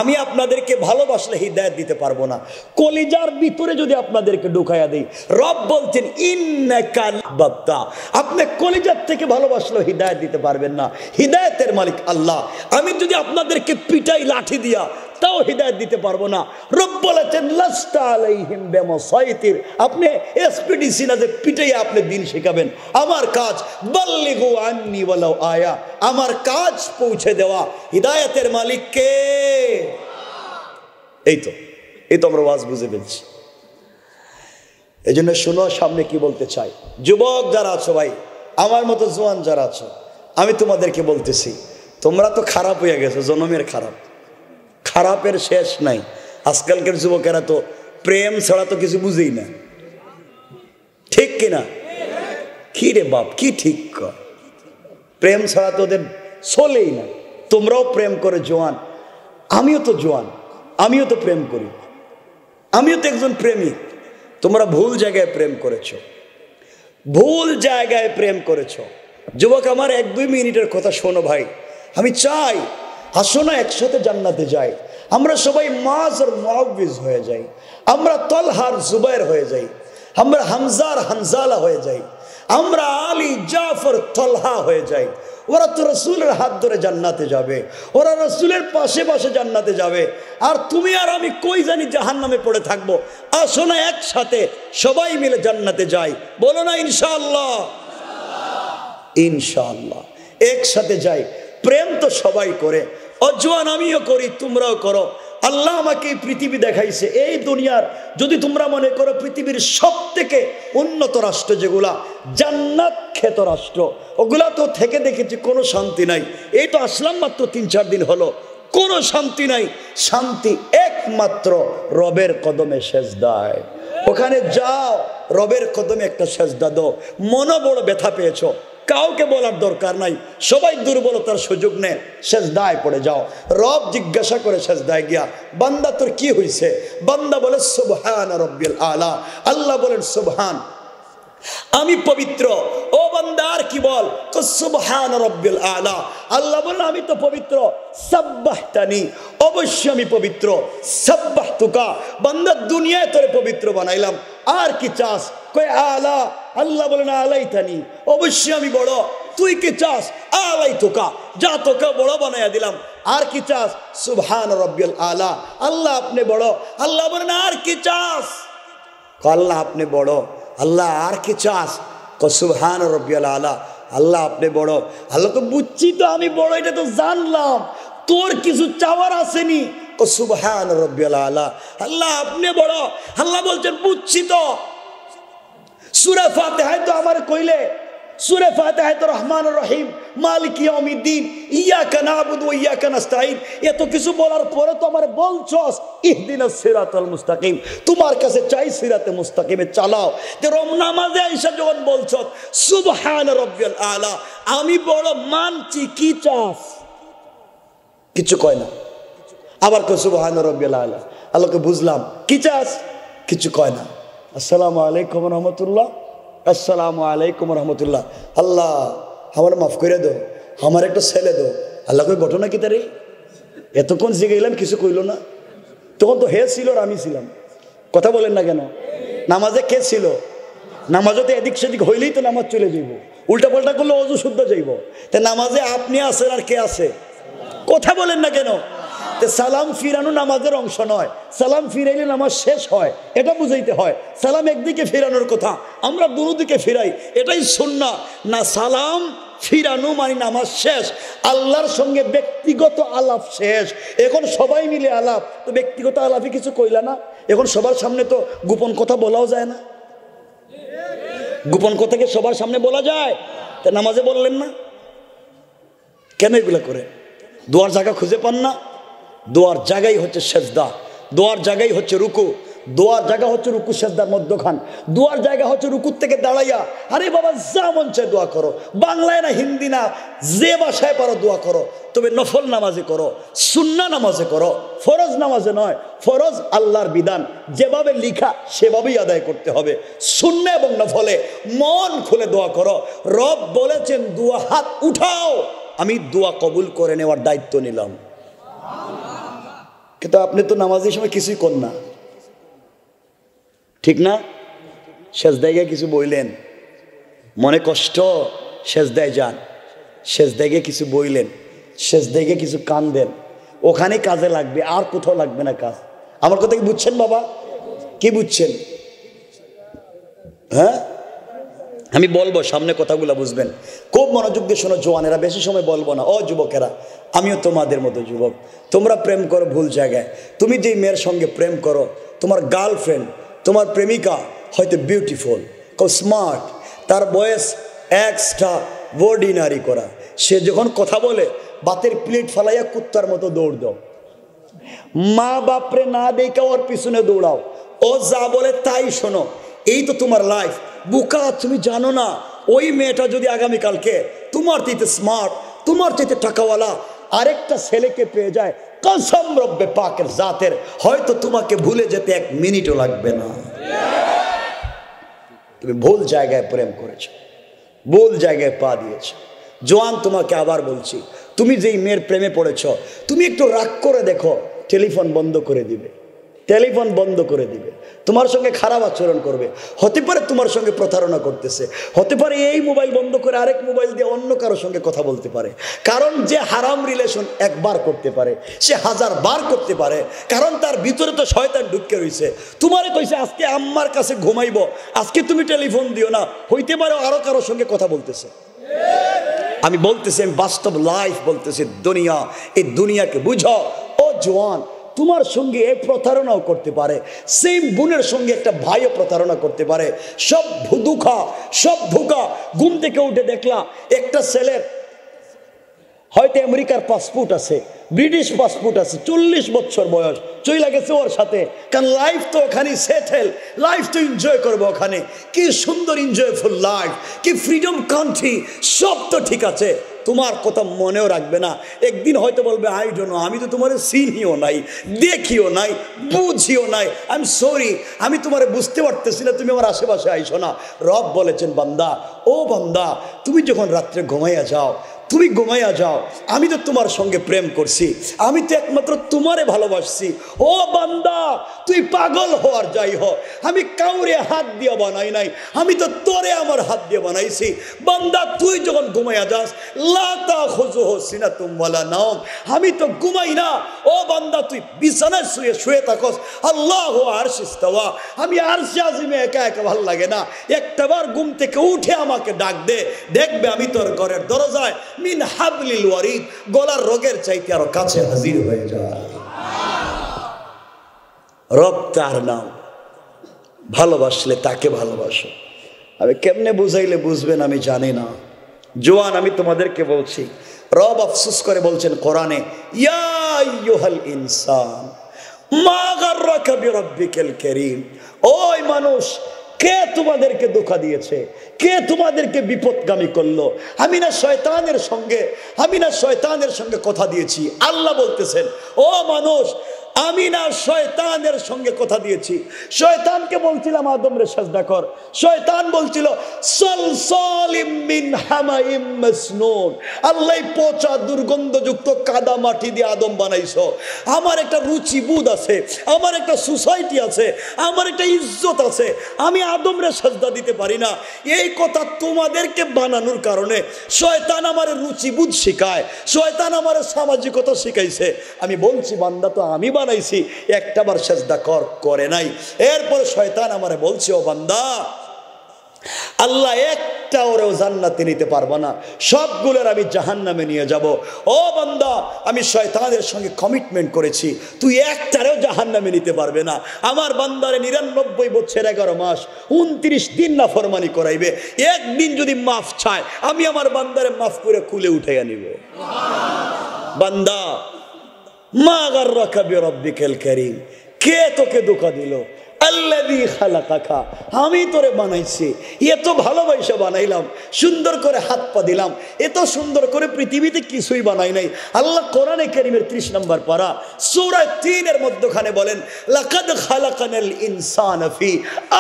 S1: আমি আপনাদেরকে ভালোবাসলে হিদায়াত দিতে পারবো না। কলিজার ভিতরে যদি আপনাদেরকে ঢুকাইয়া দেই, রব বলছেন ইন্নাকা লাবাত্তা, আপনি কলিজার থেকে ভালোবাসলেও হিদায়াত দিতে পারবেন না। হিদায়াতের মালিক আল্লাহ। আমি যদি আপনাদেরকে পিটাই লাঠি দিয়া, তাও হিদায়াত দিতে পারবো না। রব বলেছেন লাস্তা আলাইহিম বিমুসাইতির, আপনি এসপিডিসি না যে পিটাইয়া আপনি দিন শেখাবেন। আমার কাজ বাল্লিগু আন্নি ওয়ালাউ আয়া, আমার কাজ পৌঁছে দেওয়া। হিদায়াতের মালিক কে? এই তো আমরা ওয়াজ বুঝে ফেলছি। এই জন্য শুনো সামনে কি বলতে চাই। যুবক যারা আছো ভাই, আমার মতো জোয়ান যারা আছো, আমি তোমাদেরকে বলতেছি, তোমরা তো খারাপ হয়ে গেছো, জনমের খারাপ, খারাপের শেষ নাই। আজকালকার যুবকেরা তো প্রেম ছাড়া তো কিছু বুঝেই না, ঠিক কিনা? কি রে বাপ, কি ঠিক কর, প্রেম ছাড়া তো ওদের চলেই না। তোমরাও প্রেম করে জোয়ান, আমিও তো জোয়ান, আমিও তো প্রেম করি, আমিও তো একজন প্রেমিক। তোমরা ভুল জায়গায় প্রেম করেছো, ভুল জায়গায় প্রেম করেছো। যুবক আমার 1-2 মিনিটের কথা শোনো ভাই। আমি চাই আসো না একসাথে জান্নাতে যাই। আমরা সবাই মাজ আর মুআউযিজ হয়ে যাই, আমরা তলহার জুবাইর হয়ে যাই, আমরা হামজার হানজালা হয়ে যাই, আমরা আলী জাফর তলহা হয়ে যাই। ওরা তো রসুলের হাত ধরে জান্নাতে যাবে, ওরা রসুলের পাশে পাশে জান্নাতে যাবে, আর তুমি আর আমি কই জানি জাহান্নামে পড়ে থাকবো। আসো না একসাথে সবাই মিলে জান্নাতে যাই, বলো না ইনশাআল্লাহ? ইনশাআল্লাহ একসাথে যাই। প্রেম তো সবাই করে, অজওয়ান আমিও করি, তোমরাও করো। আল্লাহ আমাকে এই পৃথিবী দেখাইছে, এই দুনিয়ার যদি তোমরা মনে করো পৃথিবীর সব থেকে উন্নত রাষ্ট্র যেগুলা জান্নাত খেত রাষ্ট্র, ওগুলা তো থেকে দেখেছি কোনো শান্তি নাই। এই তো আসলাম মাত্র 3-4 দিন হলো, কোনো শান্তি নাই। শান্তি একমাত্র রবের কদমে সেজদায়। ওখানে যাও, রবের কদমে একটা সেজদা দাও। মনে বড় ব্যথা পেয়েছো, কাউকে বলার দরকার নাই, সবাই দুর্বলতার সুযোগ নেয়, সেজদায় পড়ে যাও। রব জিজ্ঞাসা করে সেজদায় গিয়া, বান্দা তোর কি হয়েছে? বান্দা বলে সুবহান রব্বিল আলা। আল্লাহ বলেন সুবহান, আমি পবিত্র। ও বান্দা আর কি বল? সুবহান রব্বিল আলা। আল্লাহ বলেন আমি তো পবিত্র। সাব্বাহতানি, অবশ্যই আমি পবিত্র। সাব্বাহতুকা, বান্দা দুনিয়ায় তোরে পবিত্র বানাইলাম, আর কি চাস? কই আলা। আল্লাহ বলেন আলাইতানি, অবশ্যই আমি বড়। তুই কি চাস? আলাইতুকা, যা তোকে বড় বানাইয়া দিলাম, আর কি চাস? সুবহান রব্বিল আলা। আল্লাহ আপনি বড়। আল্লাহ বলেন আর কি চাস? আল্লাহ আপনি বড়। আল্লাহ আর কি চাস? সুবহান রব্বিল আলা। আল্লাহ আপনি বড়। আল্লাহ তো বুঝছি তো আমি বড়, এটা তো জানলাম, তোর কিছু চাওয়ার আসেনি। সুবহান রব্বিল আলা। আল্লাহ আপনি বড়। আল্লাহ বলছেন বুঝছি তো। সূরা ফাতিহায় তো আমার কইলে, সূরা ফাতিহায় তো রহমান রহিম মালিক ইয়াউমিদ্দিন ইয়াকা নাবুদু ওয়া ইয়াকা নাস্তাঈন, এত কিছু বলার পরে তো আমার বলছস ইহদিনাস সিরাতাল মুস্তাকিম, তোমার কাছে চাই সিরাতে মুস্তাকিমে চালাও। তে নামাজে আইসা যখন বলছস সুবহান রব্বিল আলা, আমি বড় মানছি, কি চাস? কিছু কয় না। আবার কয় সুবহান রব্বিল আলা। আল্লাহকে বুঝলাম, কি চাস? কিছু কয় না। আসসালামু আলাইকুম রহমতুল্লাহ, আসসালামু আলাইকুম রহমতুল্লাহ। আল্লাহ আমার মাফ করে দো, আমার একটা ছেলে দো। আল্লাহ কই ঘটনা কি তারে? এতক্ষণ শিখে গেলাম, কিছু কইল না। তখন তো হে ছিল আর আমি ছিলাম, কথা বলেন না কেন? নামাজে কে ছিল? নামাজে তো এদিক সেদিক হইলেই তো নামাজ চলে যাইব, উল্টা পাল্টা করলে অজু শুদ্ধ যাইব। তা নামাজে আপনি আছেন আর কে আছে? কথা বলেন না কেন? সালাম ফিরানো নামাজের অংশ নয়, সালাম ফিরাইলে নামাজ শেষ হয়, এটা বুঝাইতে হয়। সালাম একদিকে ফিরানোর কথা, আমরা দুদিকে ফিরাই, এটাই সুন্নাহ না। সালাম ফিরানো মানে নামাজ শেষ, আল্লাহর সঙ্গে ব্যক্তিগত আলাপ শেষ। এখন সবাই মিলে আলাপ, তো ব্যক্তিগত আলাপে কিছু কইলা না। এখন সবার সামনে তো গোপন কথা বলাও যায় না। গোপন কথাকে সবার সামনে বলা যায়? তা নামাজে বললেন না কেন? এগুলো করে দোয়ার জায়গা খুঁজে পান না? দোয়ার জায়গাই হচ্ছে সেজদা, দোয়ার জায়গাই হচ্ছে রুকু, দোয়ার জায়গা হচ্ছে রুকু সেজদার মধ্যখান, দোয়ার জায়গা হচ্ছে রুকুর থেকে দাঁড়াইয়া। আরে বাবা যা মন চায় দোয়া করো, বাংলায় না হিন্দি না, যে ভাষায় পারো দোয়া করো, তবে নফল নামাজে করো, সুন্নাহ নামাজে করো, ফরজ নামাজে নয়। ফরজ আল্লাহর বিধান, যেভাবে লিখা সেভাবেই আদায় করতে হবে। সুন্নাহ এবং নফলে মন খুলে দোয়া করো। রব বলেছেন দোয়া হাত উঠাও, আমি দোয়া কবুল করে নেওয়ার দায়িত্ব নিলাম। কিন্তু আপনি তো নামাজের সময় কিছুই কর না, ঠিক না? সেজদায় গিয়ে কিছু বইলেন, মনে কষ্ট, সেজদায় যান। সেজদায় গিয়ে কিছু বইলেন, সেজদায় গিয়ে কিছু কাঁদেন, ওখানে কাজে লাগবে, আর কোথাও লাগবে না কাজ। আমার কথা কি বুঝছেন বাবা? কি বুঝছেন? হ্যাঁ, আমি বলবো সামনে কথাগুলো বুঝবেন, খুব মনোযোগ দিয়ে শোনো জওয়ানেরা, বেশি সময় বলবো না। ও যুবকেরা, আমিও তোমাদের মতো যুবক। তোমরা প্রেম করো ভুল জায়গায়। তুমি যেই মেয়ের সঙ্গে প্রেম করো, তোমার গার্লফ্রেন্ড, তোমার প্রেমিকা হয়তো বিউটিফুল, খুব স্মার্ট, তার বয়স এক্সট্রা অর্ডিনারি করা, সে যখন কথা বলে বাতের প্লেট ফালাইয়া কুত্তার মতো দৌড় দাও। মা বাপরে না দেখে ওর পিছনে দৌড়াও, ও যা বলে তাই শোনো। এই তো তোমার লাইফ। বুকা, তুমি জানো না ওই মেয়েটা যদি আগামীকালকে তোমার চাইতে স্মার্ট, তোমার চাইতে টাকাওয়ালা আরেকটা ছেলেকে পেয়ে যায়, কসম রব্বে পাকের জাতের, হয়তো তোমাকে ভুলে যেতে 1 মিনিটও লাগবে না। তুমি ভুল জায়গায় প্রেম করেছো, ভুল জায়গায় পা দিয়েছো। জওয়ান, তোমাকে আবার বলছি, তুমি যেই মেয়ের প্রেমে পড়েছ, তুমি একটু রাগ করে দেখো, টেলিফোন বন্ধ করে দিবে, টেলিফোন বন্ধ করে দিবে, তোমার সঙ্গে খারাপ আচরণ করবে। হতে পারে তোমার সঙ্গে প্রতারণা করতেছে, হতে পারে এই মোবাইল বন্ধ করে আরেক মোবাইল দিয়ে অন্য কারোর সঙ্গে কথা বলতে পারে। কারণ যে হারাম রিলেশন একবার করতে পারে, সে 1000 বার করতে পারে, কারণ তার ভিতরে তো শয়তান ঢুকে রয়েছে। তোমারে কইছে আজকে আম্মার কাছে ঘুমাইব, আজকে তুমি টেলিফোন দিও না, হইতে পারে আরো কারোর সঙ্গে কথা বলতেছে। আমি বলতেছি, আমি বাস্তব লাইফ বলতেছি, দুনিয়া, এই দুনিয়াকে বুঝো। ও জওয়ান, তোমার সঙ্গে এই প্রতারণাও করতে পারে, সেম বোনের সঙ্গে একটা ভাইও প্রতারণা করতে পারে। সব ধোঁকা। ঘুম থেকে উঠে দেখলাম একটা ছেলের হয়তো আমেরিকার পাসপোর্ট আছে, ব্রিটিশ পাসপোর্ট আছে, 40 বছর বয়স, চলে গেছে ওর সাথে। কারণ লাইফ তো ওখানে সেটেল, লাইফ তো এনজয় করবো ওখানে। কি সুন্দর এনজয়ফুল লাইফ, কি ফ্রিডম কান্ট্রি, সব তো ঠিক আছে। তোমার কথা মনেও রাখবে না, একদিন হয়তো বলবে আই ডোন্ট নো, আমি তো তোমার চিনিও নাই, দেখিও নাই, বুঝিও নাই, আই এম সরি, আমি তোমার বুঝতে পারতেছি না, তুমি আমার আশেপাশে আইসো না। রব বলেছেন বান্দা, ও বান্দা, তুমি যখন রাত্রে ঘুমাইয়া যাও, তুমি ঘুমাইয়া যাও, আমি তো তোমার সঙ্গে প্রেম করছি, আমি তো একমাত্র তোমারে ভালোবাসছি। ও বান্দা, তুই পাগল হওয়ার যাই হ, আমি কাউরে হাত দিয়ে বানাই নাই, আমি তো তোরে আমার হাত দিয়ে বানাইছি। বান্দা, তুই যখন ঘুমাইয়া যাস, লা তাখুযুহু সিনাতুম ওয়ালা নাওম, আমি তো ঘুমাই না। ও বান্দা, তুই বিছানায় শুয়ে থাকস, আল্লাহু আরশে ইস্তাওয়া, আমি আরশে আজিমে একা একা ভালো লাগে না, একটাবার ঘুম থেকে উঠে আমাকে ডাক দে, দেখবে আমি তোর ঘরের দরজায় মিন হাবলিল ওয়ারিদ, গলার রোগের চাইতে আরো কাছে হাজির হয়ে যায়। রব তার নাম, ভালোবাসলে তাকে ভালোবাসো। আমি কেমনে বুঝাইলে বুঝবেন আমি জানি না। জোয়ান, আমি তোমাদেরকে বলছি, রব আফসোস করে বলছেন কোরআনে, ইয়া আইয়ুহাল ইনসান মা গাররাকা বিরাব্বিকাল কারীম। ওই মানুষ, কে তোমাদেরকে ধোঁকা দিয়েছে, কে তোমাদেরকে বিপদগামী করলো? আমি না শয়তানের সঙ্গে কথা দিয়েছি। আল্লাহ বলতেছেন, ও মানুষ, আমি না শয়তানের সঙ্গে কথা দিয়েছি। শয়তানকে বলছিলাম আদম রে সাজদা কর, শয়তান বলছিল সলসলিম মিন হামাইম মাসনুন, আল্লাহ পচা দুর্গন্ধযুক্ত কাদা মাটি দিয়ে আদম বানাইছো। আমার একটা রুচিবোধ আছে, আমার একটা সোসাইটি আছে, আমার একটা ইজ্জত আছে, আমি আদম রে সাজদা দিতে পারি না। এই কথা তোমাদেরকে বানানোর কারণে শয়তান আমার রুচিবোধ শিখায়, শয়তান আমার সামাজিকতা শিখাইছে। আমি বলছি বান্দা তো আমি বানাইছি, একটাবার সেজদা করে নাই। এরপর শয়তান আমারে বলছে, ও বান্দা, আল্লাহ একটা ওরেও জান্নাতে নিতে পারবো না, সবগুলোর আমি জাহান্নামে নিয়ে যাব। ও বান্দা, আমি শয়তানের সঙ্গে কমিটমেন্ট করেছি, তুই একটারেও জাহান্নামে নিতে পারবে না। আমার বান্দারে 99 বছর 11 মাস 29 দিন নাফরমানি করাইবে, একদিন যদি মাফ চায়, আমি আমার বান্দারে মাফ করে কুলে উঠে আনিব। বান্দা, মা গাররাকা বিরাব্বিকাল কারীম, কে তোকে ধোঁকা দিল? আল্লাযী খালাকাকা, আমি তোরে বানাইছি, এত ভালোবাসা বানাইলাম, সুন্দর করে হাত পা দিলাম, এত সুন্দর করে পৃথিবীতে কিছুই বানাই নাই। আল্লাহ কোরআনে কারীমের 30 নম্বর পারা সূরা 3 এর মধ্যখানে বলেন, লাকাদ খালাকানাল ইনসানা ফি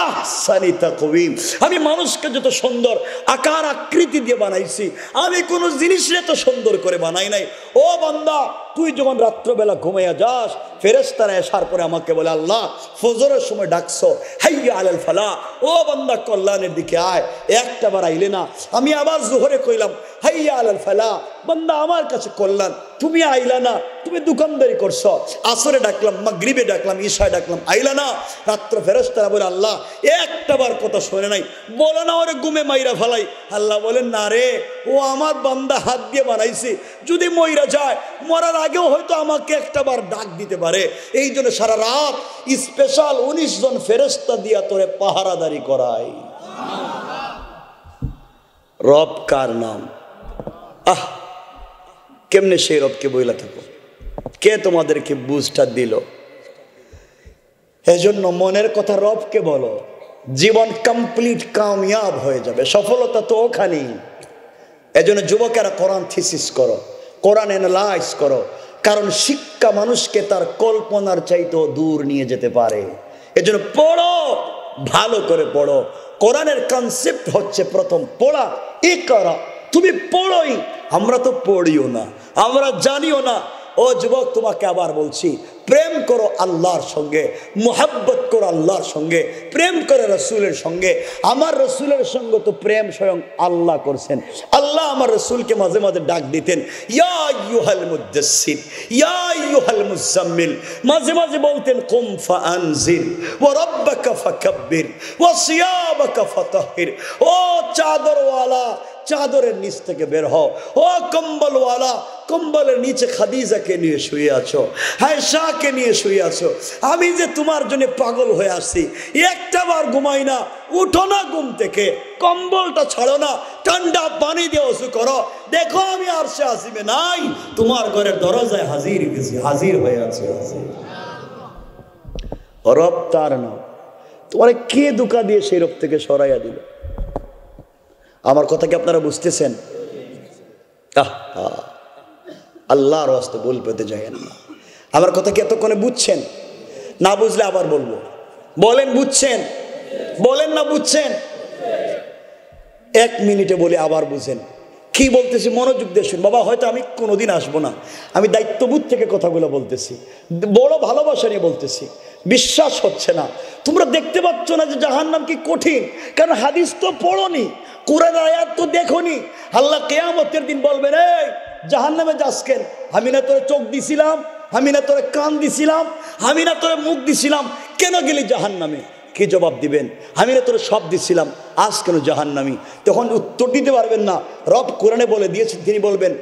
S1: আহসানি তাকওয়িম, আমি মানুষকে যত সুন্দর আকার আকৃতি দিয়ে বানাইছি, আমি কোনো জিনিসে এত সুন্দর করে বানাই নাই। ও বান্দা, তুই যখন রাত্রবেলা ঘুমাইয়া যাস, ফেরেশতারা আসার পরে আমাকে বলে, আল্লাহ ফজরের সময় ডাকছো, হাইয়া আলাল ফালাহ, ও বান্দা কল্যাণের দিকে আয়, একটাবার আইলে না। আমি আবার জোহরে কইলাম, হাইয়া আলাল ফালাহ, বান্দা আমার কাছে কল্যাণ, তুমি আইলা না, তুমি দোকানদারি করছো। আসরে ডাকলাম, মাগরিবে ডাকলাম, ঈশায় ডাকলাম, আইলা না। রাত্র ফেরেশতারা বলে, আল্লাহ একটাবার কথা শোনে নাই, বলো না ওরে ঘুমে মাইরা ফেলাই। আল্লাহ বলেন, না রে, ও আমার বান্দা হাত দিয়ে বানাইছি, যদি মইরা যায়, মরার আগেও হয়তো আমাকে একটাবার ডাক দিতে পারে। এই জন্য সারা রাত স্পেশাল 19 জন ফেরেশতা দিয়া তোরে পাহারাদারি করাই। রব কার নাম? আহ, কেমনে সেই রবকে বইলা থাকো? কে তোমাদেরকে বুঝটা দিল? এজন্য মনের কথা রবকে বলো, জীবন কমপ্লিট কামিয়াব হয়ে যাবে, সফলতা তো ওখানেই। এজন্য যুবকেরা কোরআন থিসিস করো, কোরআন অ্যানালাইজ করো, কারণ শিক্ষা মানুষকে তার কল্পনার চাইতেও দূর নিয়ে যেতে পারে। এজন্য পড়ো, ভালো করে পড়ো। কোরআনের কনসেপ্ট হচ্ছে প্রথম পড়া, ইকরা, তুমি পড়োই। আমরা তো পড়িও না, আমরা জানিও না। ও যুবক, তোমাকে আবার বলছি, প্রেম করো আল্লাহর সঙ্গে, মুহাব্বত করো আল্লাহর সঙ্গে, প্রেম করে রসুলের সঙ্গে। আমার রসুলের সঙ্গে তো প্রেম স্বয়ং আল্লাহ করছেন। আল্লাহ আমার রসুলকে মাঝে মাঝে ডাক দিতেন, ইয়া আইয়ুহাল মুদ্দাসসির, ইয়া আইয়ুহাল মুজাম্মিল। মাঝে মাঝে বলতেন, কুম ফাআনজির ওয়া রাব্বাকা ফাকাব্বির ওয়া সিয়াবাকা ফাতাহহির। ও চাদরওয়ালা, চাদরের নিচ থেকে বের হও। ও কম্বলওয়ালা, কম্বলের নিচে খাদিজাকে নিয়ে শুয়ে আছো, আয়েশাকে নিয়ে শুয়ে আছো। আমি যে তোমার জন্য পাগল হয়ে আসছি, একটা বার ঘুমাই না। উঠো না ঘুম থেকে, কম্বলটা ছাড়ো না, ঠান্ডা পানি দিয়ে ওযু করো। দেখো আমি আরশে আজিমে নাই, তোমার ঘরের দরজায় হাজির হয়ে আছে। রব তার নাম, তোমারে কে ধোঁকা দিয়ে সেই রব থেকে সরাইয়া দিল? আমার কথা কি আপনারা বুঝতেছেন? আল্লাহর ওয়াস্তে বল পেতে যায়েন না। আমার কথা কি এতক্ষণে বুঝছেন? না বুঝলে আবার বলবো। বলেন বুঝছেন? বলেন না বুঝছেন? 1 মিনিটে বলে আবার বুঝেন কি বলতেছি, মনোযোগ দিয়ে শুন। বাবা, হয়তো আমি কোনোদিন আসবো না, আমি দায়িত্ববোধ থেকে কথাগুলো বলতেছি, বড় ভালোবাসা নিয়ে বলতেছি। বিশ্বাস হচ্ছে না, তোমরা দেখতে পাচ্ছ না যে জাহান্নাম কি কঠিন? কারণ হাদিস তো পড়োনি, কোরআন আয়াত তো দেখোনি। আল্লাহ কিয়ামতের দিন বলবেন, এই জাহান্নামে যাস কেন? আমি না তোরে চোখ দিছিলাম, আমি না তোরে কান দিছিলাম, আমি না তোরে মুখ দিছিলাম, কেন গেলি জাহান্নামে? কি জবাব দিবেন? আমি না তোরে সব দিছিলাম, আজ কেন জাহান্নামী? তখন উত্তর দিতে পারবেন না। রব কোরআনে বলে দিয়েছেন, তিনি বলবেন,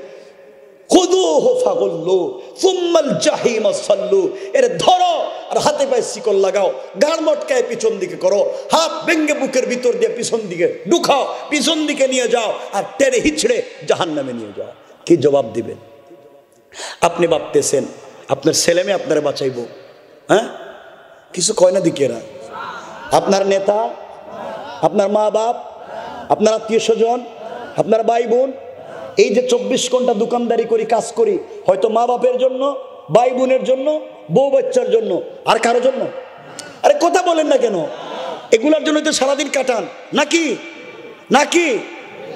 S1: খুদুহু ফাগুল্লু সুম্মাল জাহিমা সাল্লু, এর ধরো আর হাতে পায়ে শিকল লাগাও, গাড় মটকায় পিছন দিকে করো, হাত ভেঙ্গে বুকের ভিতর দিয়ে পিছন দিকে ঢুকাও, পিছন দিকে নিয়ে যাও, আর টেনে হিচড়ে জাহান্নামে নিয়ে যাও। কি জবাব দিবেন? আপনি ভাবতেছেন আপনার ছেলে মেয়ে আপনারা বাঁচাইবো? হ্যাঁ, কিছু কয় না দিকেরা? আপনার নেতা, আপনার মা বাপ, আপনার আত্মীয় স্বজন, আপনার ভাই বোন, এই যে 24 ঘন্টা দোকানদারি করি, কাজ করি, হয়তো মা বাপের জন্য, ভাই বোনের জন্য, বউ বাচ্চার জন্য, আর কারো জন্য? আরে কথা বলেন না কেন? এগুলোর জন্য তো সারাদিন কাটান নাকি? নাকি?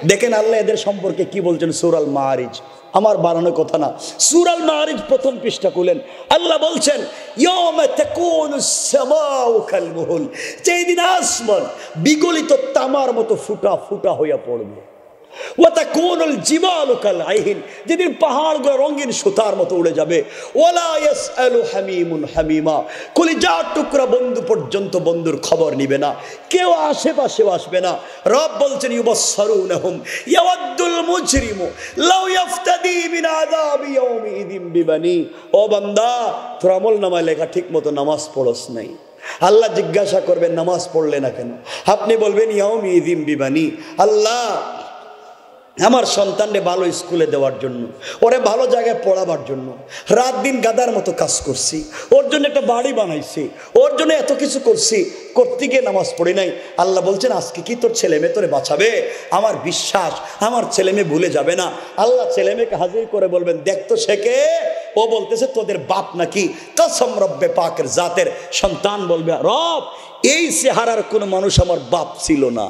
S1: দেখেন আল্লাহ এদের সম্পর্কে কি বলছেন সূরা আল মাআরিজ। আমার বানানো কথা না, সূরা আল মাআরিজ প্রথম পৃষ্ঠা খুলেন। আল্লাহ বলছেন, ইয়াওমা তাকুনুস সামাউ কাল মুহুল, যেদিন আসমান বিগলিত তামার মতো ফুটা ফুটা হইয়া পড়বে। ওয়া তাকুনুল জিবালু কাল আইহিন, যেদিন পাহাড়গুলো রঙিন সুতার মতো উড়ে যাবে। ওয়ালা ইয়াসআলু হামিমুন হামিমা, কলিজার টুকরা বন্ধু পর্যন্ত বন্ধুর খবর নিবে না, কেউ আশেপাশেও আসবে না। রব বলছেন, ইউবাসসারুনহুম ইয়াওয়াদ্দুল মুজরিমু লাউ ইফতাদি মিন আযাবি ইয়াউমিযিন বিবানি। ও বান্দা, তোর আমলনামায় লেখা ঠিক মতো নামাজ পড়স নাই। আল্লাহ জিজ্ঞাসা করবেন, নামাজ পড়লে না কেন? আপনি বলবেন, ইয়াউমিযিন বিবানি, আল্লাহ আমার সন্তানকে ভালো স্কুলে দেওয়ার জন্য, ওরে ভালো জায়গায় পড়াবার জন্য রাত দিন গাদার মতো কাজ করছি, ওর জন্য একটা বাড়ি বানাইছি, ওর জন্য এত কিছু করছি, করতে গিয়ে নামাজ পড়ি নাই। আল্লাহ বলছেন, আজকে কি তোর ছেলে মেয়ে তোরে বাঁচাবে? আমার বিশ্বাস আমার ছেলে মেয়ে ভুলে যাবে না। আল্লাহ ছেলে মেয়েকে হাজির করে বলবেন, দেখতো সে কে? ও বলতেছে তোদের বাপ নাকি? কসম রব্বে পাকের জাতের। সন্তান বলবে, রব এই চেহারার কোনো মানুষ আমার বাপ ছিল না।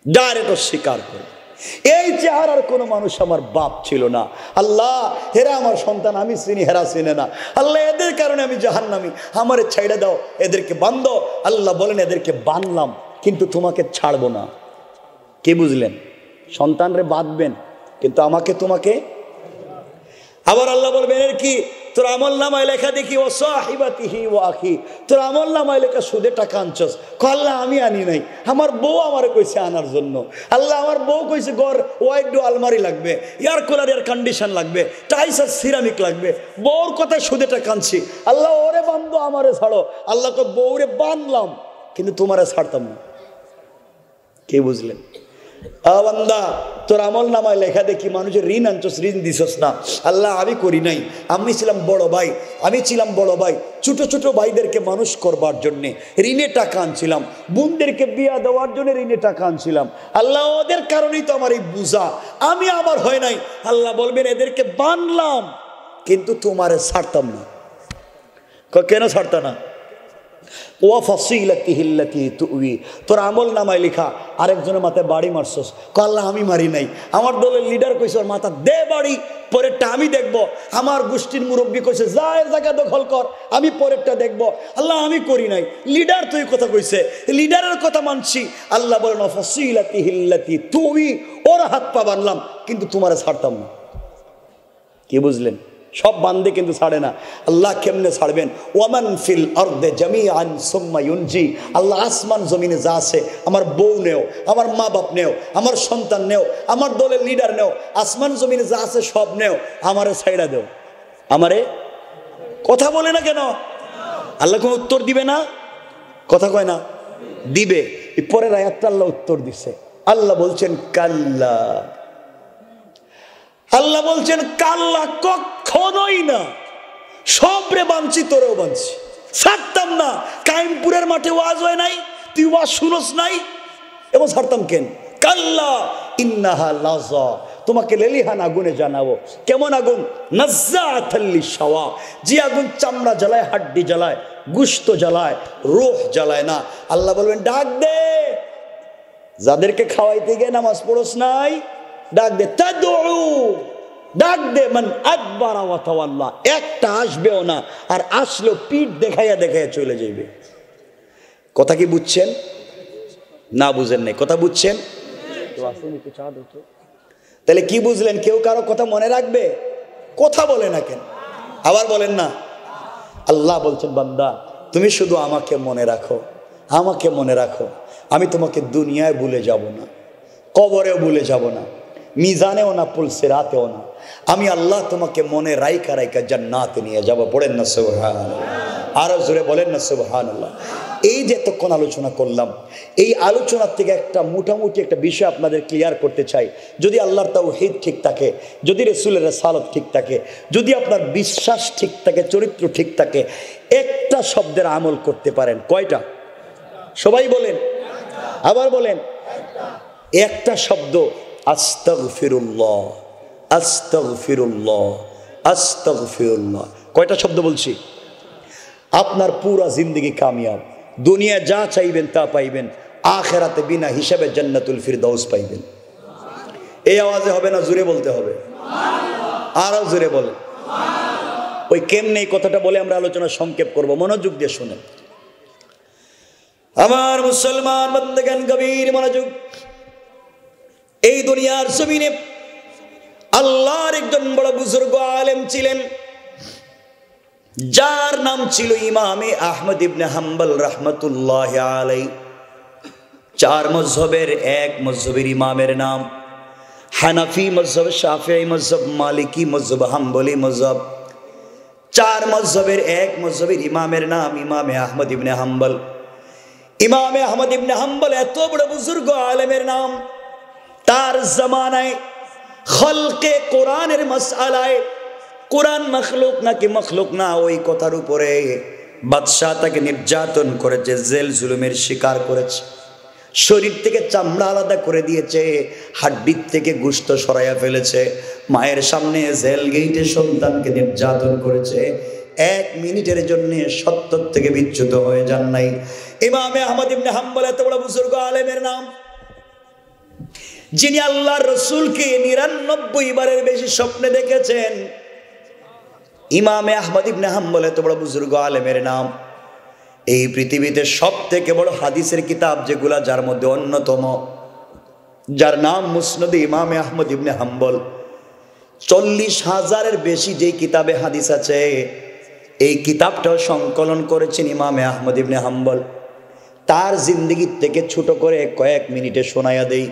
S1: ডাইরেক্ট স্বীকার করে, এই চেহারার কোনো মানুষ আমার বাপ ছিল না। আল্লাহ, হেরা আমার সন্তান, আমি চিনি, হেরা চিনে না। আল্লাহ, এদের কারণে আমি জাহান্নামী, আমারে ছেড়ে দাও, এদেরকে বান্ধো। আল্লাহ বলেন, এদেরকে বাঁধলাম কিন্তু তোমাকে ছাড়বো না। কি বুঝলেন? সন্তানরে বাঁধবেন কিন্তু আমাকে তোমাকে। আবার আল্লাহ বলবেন, এর কি? তোর আমলনামায় লেখা দেখি ও সাহিবাতিহি ওয়া আখি, তোর আমলনামায় লেখা সুদে টাকা আনছস। আল্লাহ আমি আনি নাই, আমার বউ আমারে কইছে আনার জন্য। আল্লাহ, আমার বউ কইছে ঘর ওয়াইড আলমারি লাগবে, এয়ার কুলার এয়ার কন্ডিশন লাগবে, টাইলস আর সিরামিক লাগবে, বউর কথায় সুদে টাকা আনছি। আল্লাহ, ওরে বান্ধব আমারে ছাড়ো। আল্লাহ তো বউরে বাঁধলাম কিন্তু তোমারে ছাড়তাম না। কে বুঝলেন? বান্দা, তোর আমলনামায় লেখা দেখি মানুষের ঋণ আনছস, ঋণ দিছস না। আল্লাহ, আমি করি নাই, আমি ছিলাম বড় ভাই, ছোট ছোট ভাইদেরকে মানুষ করবার জন্যে ঋণে টাকা আনছিলাম, বোনদেরকে বিয়া দেওয়ার জন্য ঋণে টাকা আনছিলাম। আল্লাহ, ওদের কারণেই তো আমার এই বুঝা, আমি আমার হয় নাই। আল্লাহ বলবেন, এদেরকে বানলাম কিন্তু তোমারে ছাড়তাম না। কেন ছাড়তা না? ওয়া ফাসিলাতিহি আল্লাতী তুই, তোর আমলনামায় লেখা আরেকজনের মাথায় বাড়ি মারছস। আল্লাহ, আমি মারি নাই, আমার দলের লিডার কইছে ওর মাথা দে বাড়ি, পরেরটা আমি দেখব। আমার গোষ্ঠীর মুরব্বী কইছে যা এর জায়গা দখল কর, আমি পরেরটা দেখব। আল্লাহ, আমি করি নাই, লিডার তুই কথা কইছে, লিডারের কথা মানছি। আল্লাহ বলেন, ওয়া ফাসিলাতিহি আল্লাতী তুই, ওর হাত পা বানলাম কিন্তু তোমারে ছাড়তাম না। কি বুঝলেন? সব বান্দে কিন্তু ছাড়ে না। আল্লাহ কেমনে ছাড়বেন? ওয়ামান ফিল আরদে জামিআন সুম্মা ইউনজি। আল্লাহ আসমান জমিনে যা আছে, আমার বউ নেও, আমার মা বাপ নেও, আমার সন্তান নেও, আমার দলের লিডার নেও, আসমান জমিনে যা আছে সব নেও, আমারে ছাইড়া দেও। আমারে কথা বলে না কেন? আল্লাহ কোন উত্তর দিবে না? কথা কয় না? দিবে। এই পরের আয়াতটা আল্লাহ উত্তর দিছে। আল্লাহ বলছেন কাল্লা, আল্লাহ বলছেন কাল্লা, কখনোই না। সবরে বাঁধছি, তোরেও বাঁধছি, ছাড়তাম না। কাইমপুরের মাঠে ওয়াজ হয় নাই, তুই ওয়াজ শুনোস নাই, এবং ছাড়তাম কেন? কাল্লা ইন্নাহা লাযা, তোমাকে লেলিহান আগুনে জানাবো। কেমন আগুন? নাজ্জাআতাল লিশাওয়া, যে আগুন চামড়া জ্বালায়, হাড্ডি জ্বালায়, গুস্ত জ্বালায়, রূহ জ্বালায় না। আল্লাহ বলবেন ডাক দে, যাদেরকে খাওয়াইতে গিয়ে নামাজ পড়োস নাই, ডাক দে। তাদউ, ডাক দে। মান আদবারা ওয়া তাওয়াল্লা, একটা আসবেও না, আর আসলেও পিঠ দেখাইয়া দেখাইয়া চলে যাইবে। কথা কি বুঝছেন না বুঝেন নাই? কথা বুঝছেন? তাহলে কি বুঝলেন? কেউ কারো কথা মনে রাখবে? কথা বলে না কেন? আবার বলেন না। আল্লাহ বলছেন বান্দা তুমি শুধু আমাকে মনে রাখো, আমাকে মনে রাখো। আমি তোমাকে দুনিয়ায় ভুলে যাব না, কবরেও ভুলে যাব না, মিজানেও না, পুলসিরাতেও না। আমি আল্লাহ তোমাকে মনে রাইকা রাইকা জান্নাতে নিয়ে যাব। পড়েন না সুবহানাল্লাহ, আরো জোরে বলেন না সুবহানাল্লাহ। এই যে এতক্ষণ আলোচনা করলাম, এই আলোচনার থেকে একটা মোটামুটি একটা বিষয় আপনাদের ক্লিয়ার করতে চাই। যদি আল্লাহর তাওহীদ ঠিক থাকে, যদি রাসূলের রিসালাত ঠিক থাকে, যদি আপনার বিশ্বাস ঠিক থাকে, চরিত্র ঠিক থাকে, একটা শব্দের আমল করতে পারেন। কয়টা? সবাই বলেন, আবার বলেন। একটা শব্দ, আস্তাগফিরুল্লাহ, আস্তাগফিরুল্লাহ, আস্তাগফিরুল্লাহ। কয়টা শব্দ বলছি? আপনার পুরা জিন্দগি কামিয়াব। দুনিয়া যা চাইবেন তা পাইবেন, আখেরাতে বিনা হিসাবে জান্নাতুল ফিরদাউস পাইবেন। এই আওয়াজে হবে না, জোরে বলতে হবে, আরো জোরে বলেন। ওই কেমনে এই কথাটা বলে আমরা আলোচনা সংক্ষেপ করব, মনোযোগ দিয়ে শুনেন আমার মুসলমান বন্দেগান, গভীর মনোযোগ। এই দুনিয়ার জমিনে আল্লাহর একজন বড় বুজুর্গ আলেম ছিলেন, যার নাম ছিল ইমামে আহমদ ইবনে হাম্বল রাহমাতুল্লাহি আলাইহি। চার মযহবের এক মযহবের ইমামের নাম হানাফি মযহব, শাফিঈ মযহব, মালিকি মযহব, হাম্বলি মযহব। চার মযহবের এক মযহবের ইমামের নাম ইমামে আহমদ ইবনে হাম্বল। ইমামে আহমদ ইবনে হাম্বল এত বড় বুজুর্গ আলেমের নাম, তার জামানায় খলকে কোরআনের মাসআলায়, কোরআন মখলুক নাকি মখলুক না, ওই কথার উপরে বাদশাহ তাকে নির্যাতন করেছে, জেল জুলুমের শিকার করেছে, শরীর থেকে চামড়া আলাদা করে দিয়েছে, হাড্ডির থেকে গোশত সরাইয়া ফেলেছে, মায়ের সামনে জেল গেইটে সন্তানকে নির্যাতন করেছে। এক মিনিটের জন্য সত্য থেকে বিচ্যুত হয়ে যান নাই। ইমামে আহমদ ইবনে হাম্বল এত বড় বুজুর্গ আলেমের নাম, যিনি আল্লাহর রাসূলকে ৯৯ বারের বেশি স্বপ্নে দেখেছেন। ইমামে আহমদ ইবনে হাম্বল এত বড় বুজুর্গ আলেমের নাম। এই পৃথিবীতে সব থেকে বড় হাদিসের কিতাব যেগুলা, যার মধ্যে অন্যতম, যার নাম মুসনাদে ইমামে আহমদ ইবনে হাম্বল। ৪০,০০০-এর বেশি যেই কিতাবে হাদিস আছে, এই কিতাবটাও সংকলন করেছেন ইমামে আহমদ ইবনে হাম্বল। তার জিন্দেগির থেকে ছোট করে কয়েক মিনিটে শোনায়া দেই।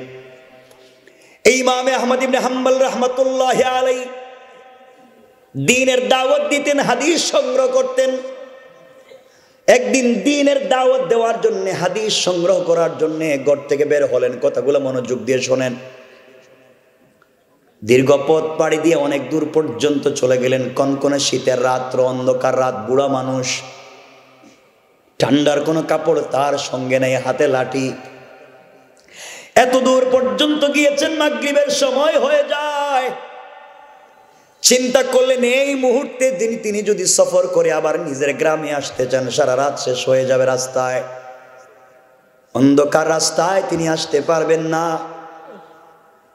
S1: এই ইমামে আহমদ ইবনে হাম্বল রাহমাতুল্লাহি আলাইহি দ্বীনের দাওয়াত দিতেন, হাদিস সংগ্রহ করতেন। একদিন দ্বীনের দাওয়াত দেওয়ার জন্য, হাদিস সংগ্রহ করার জন্য ঘর থেকে বের হলেন। কথাগুলো মনোযোগ দিয়ে শোনেন। দীর্ঘ পথ পাড়ি দিয়ে অনেক দূর পর্যন্ত চলে গেলেন। কনকনে শীতের রাত্র, অন্ধকার রাত, বুড়া মানুষ, ঠান্ডার কোনো কাপড় তার সঙ্গে নেই, হাতে লাঠি। এত দূর পর্যন্ত গিয়েছেন, মাগরিবের সময় হয়ে যায়। চিন্তা করলেন এই মুহূর্তে তিনি যদি সফর করে আবার নিজের গ্রামে আসতে চান, সারা রাত শেষ হয়ে যাবে রাস্তায়, অন্ধকার রাস্তায় তিনি আসতে পারবেন না।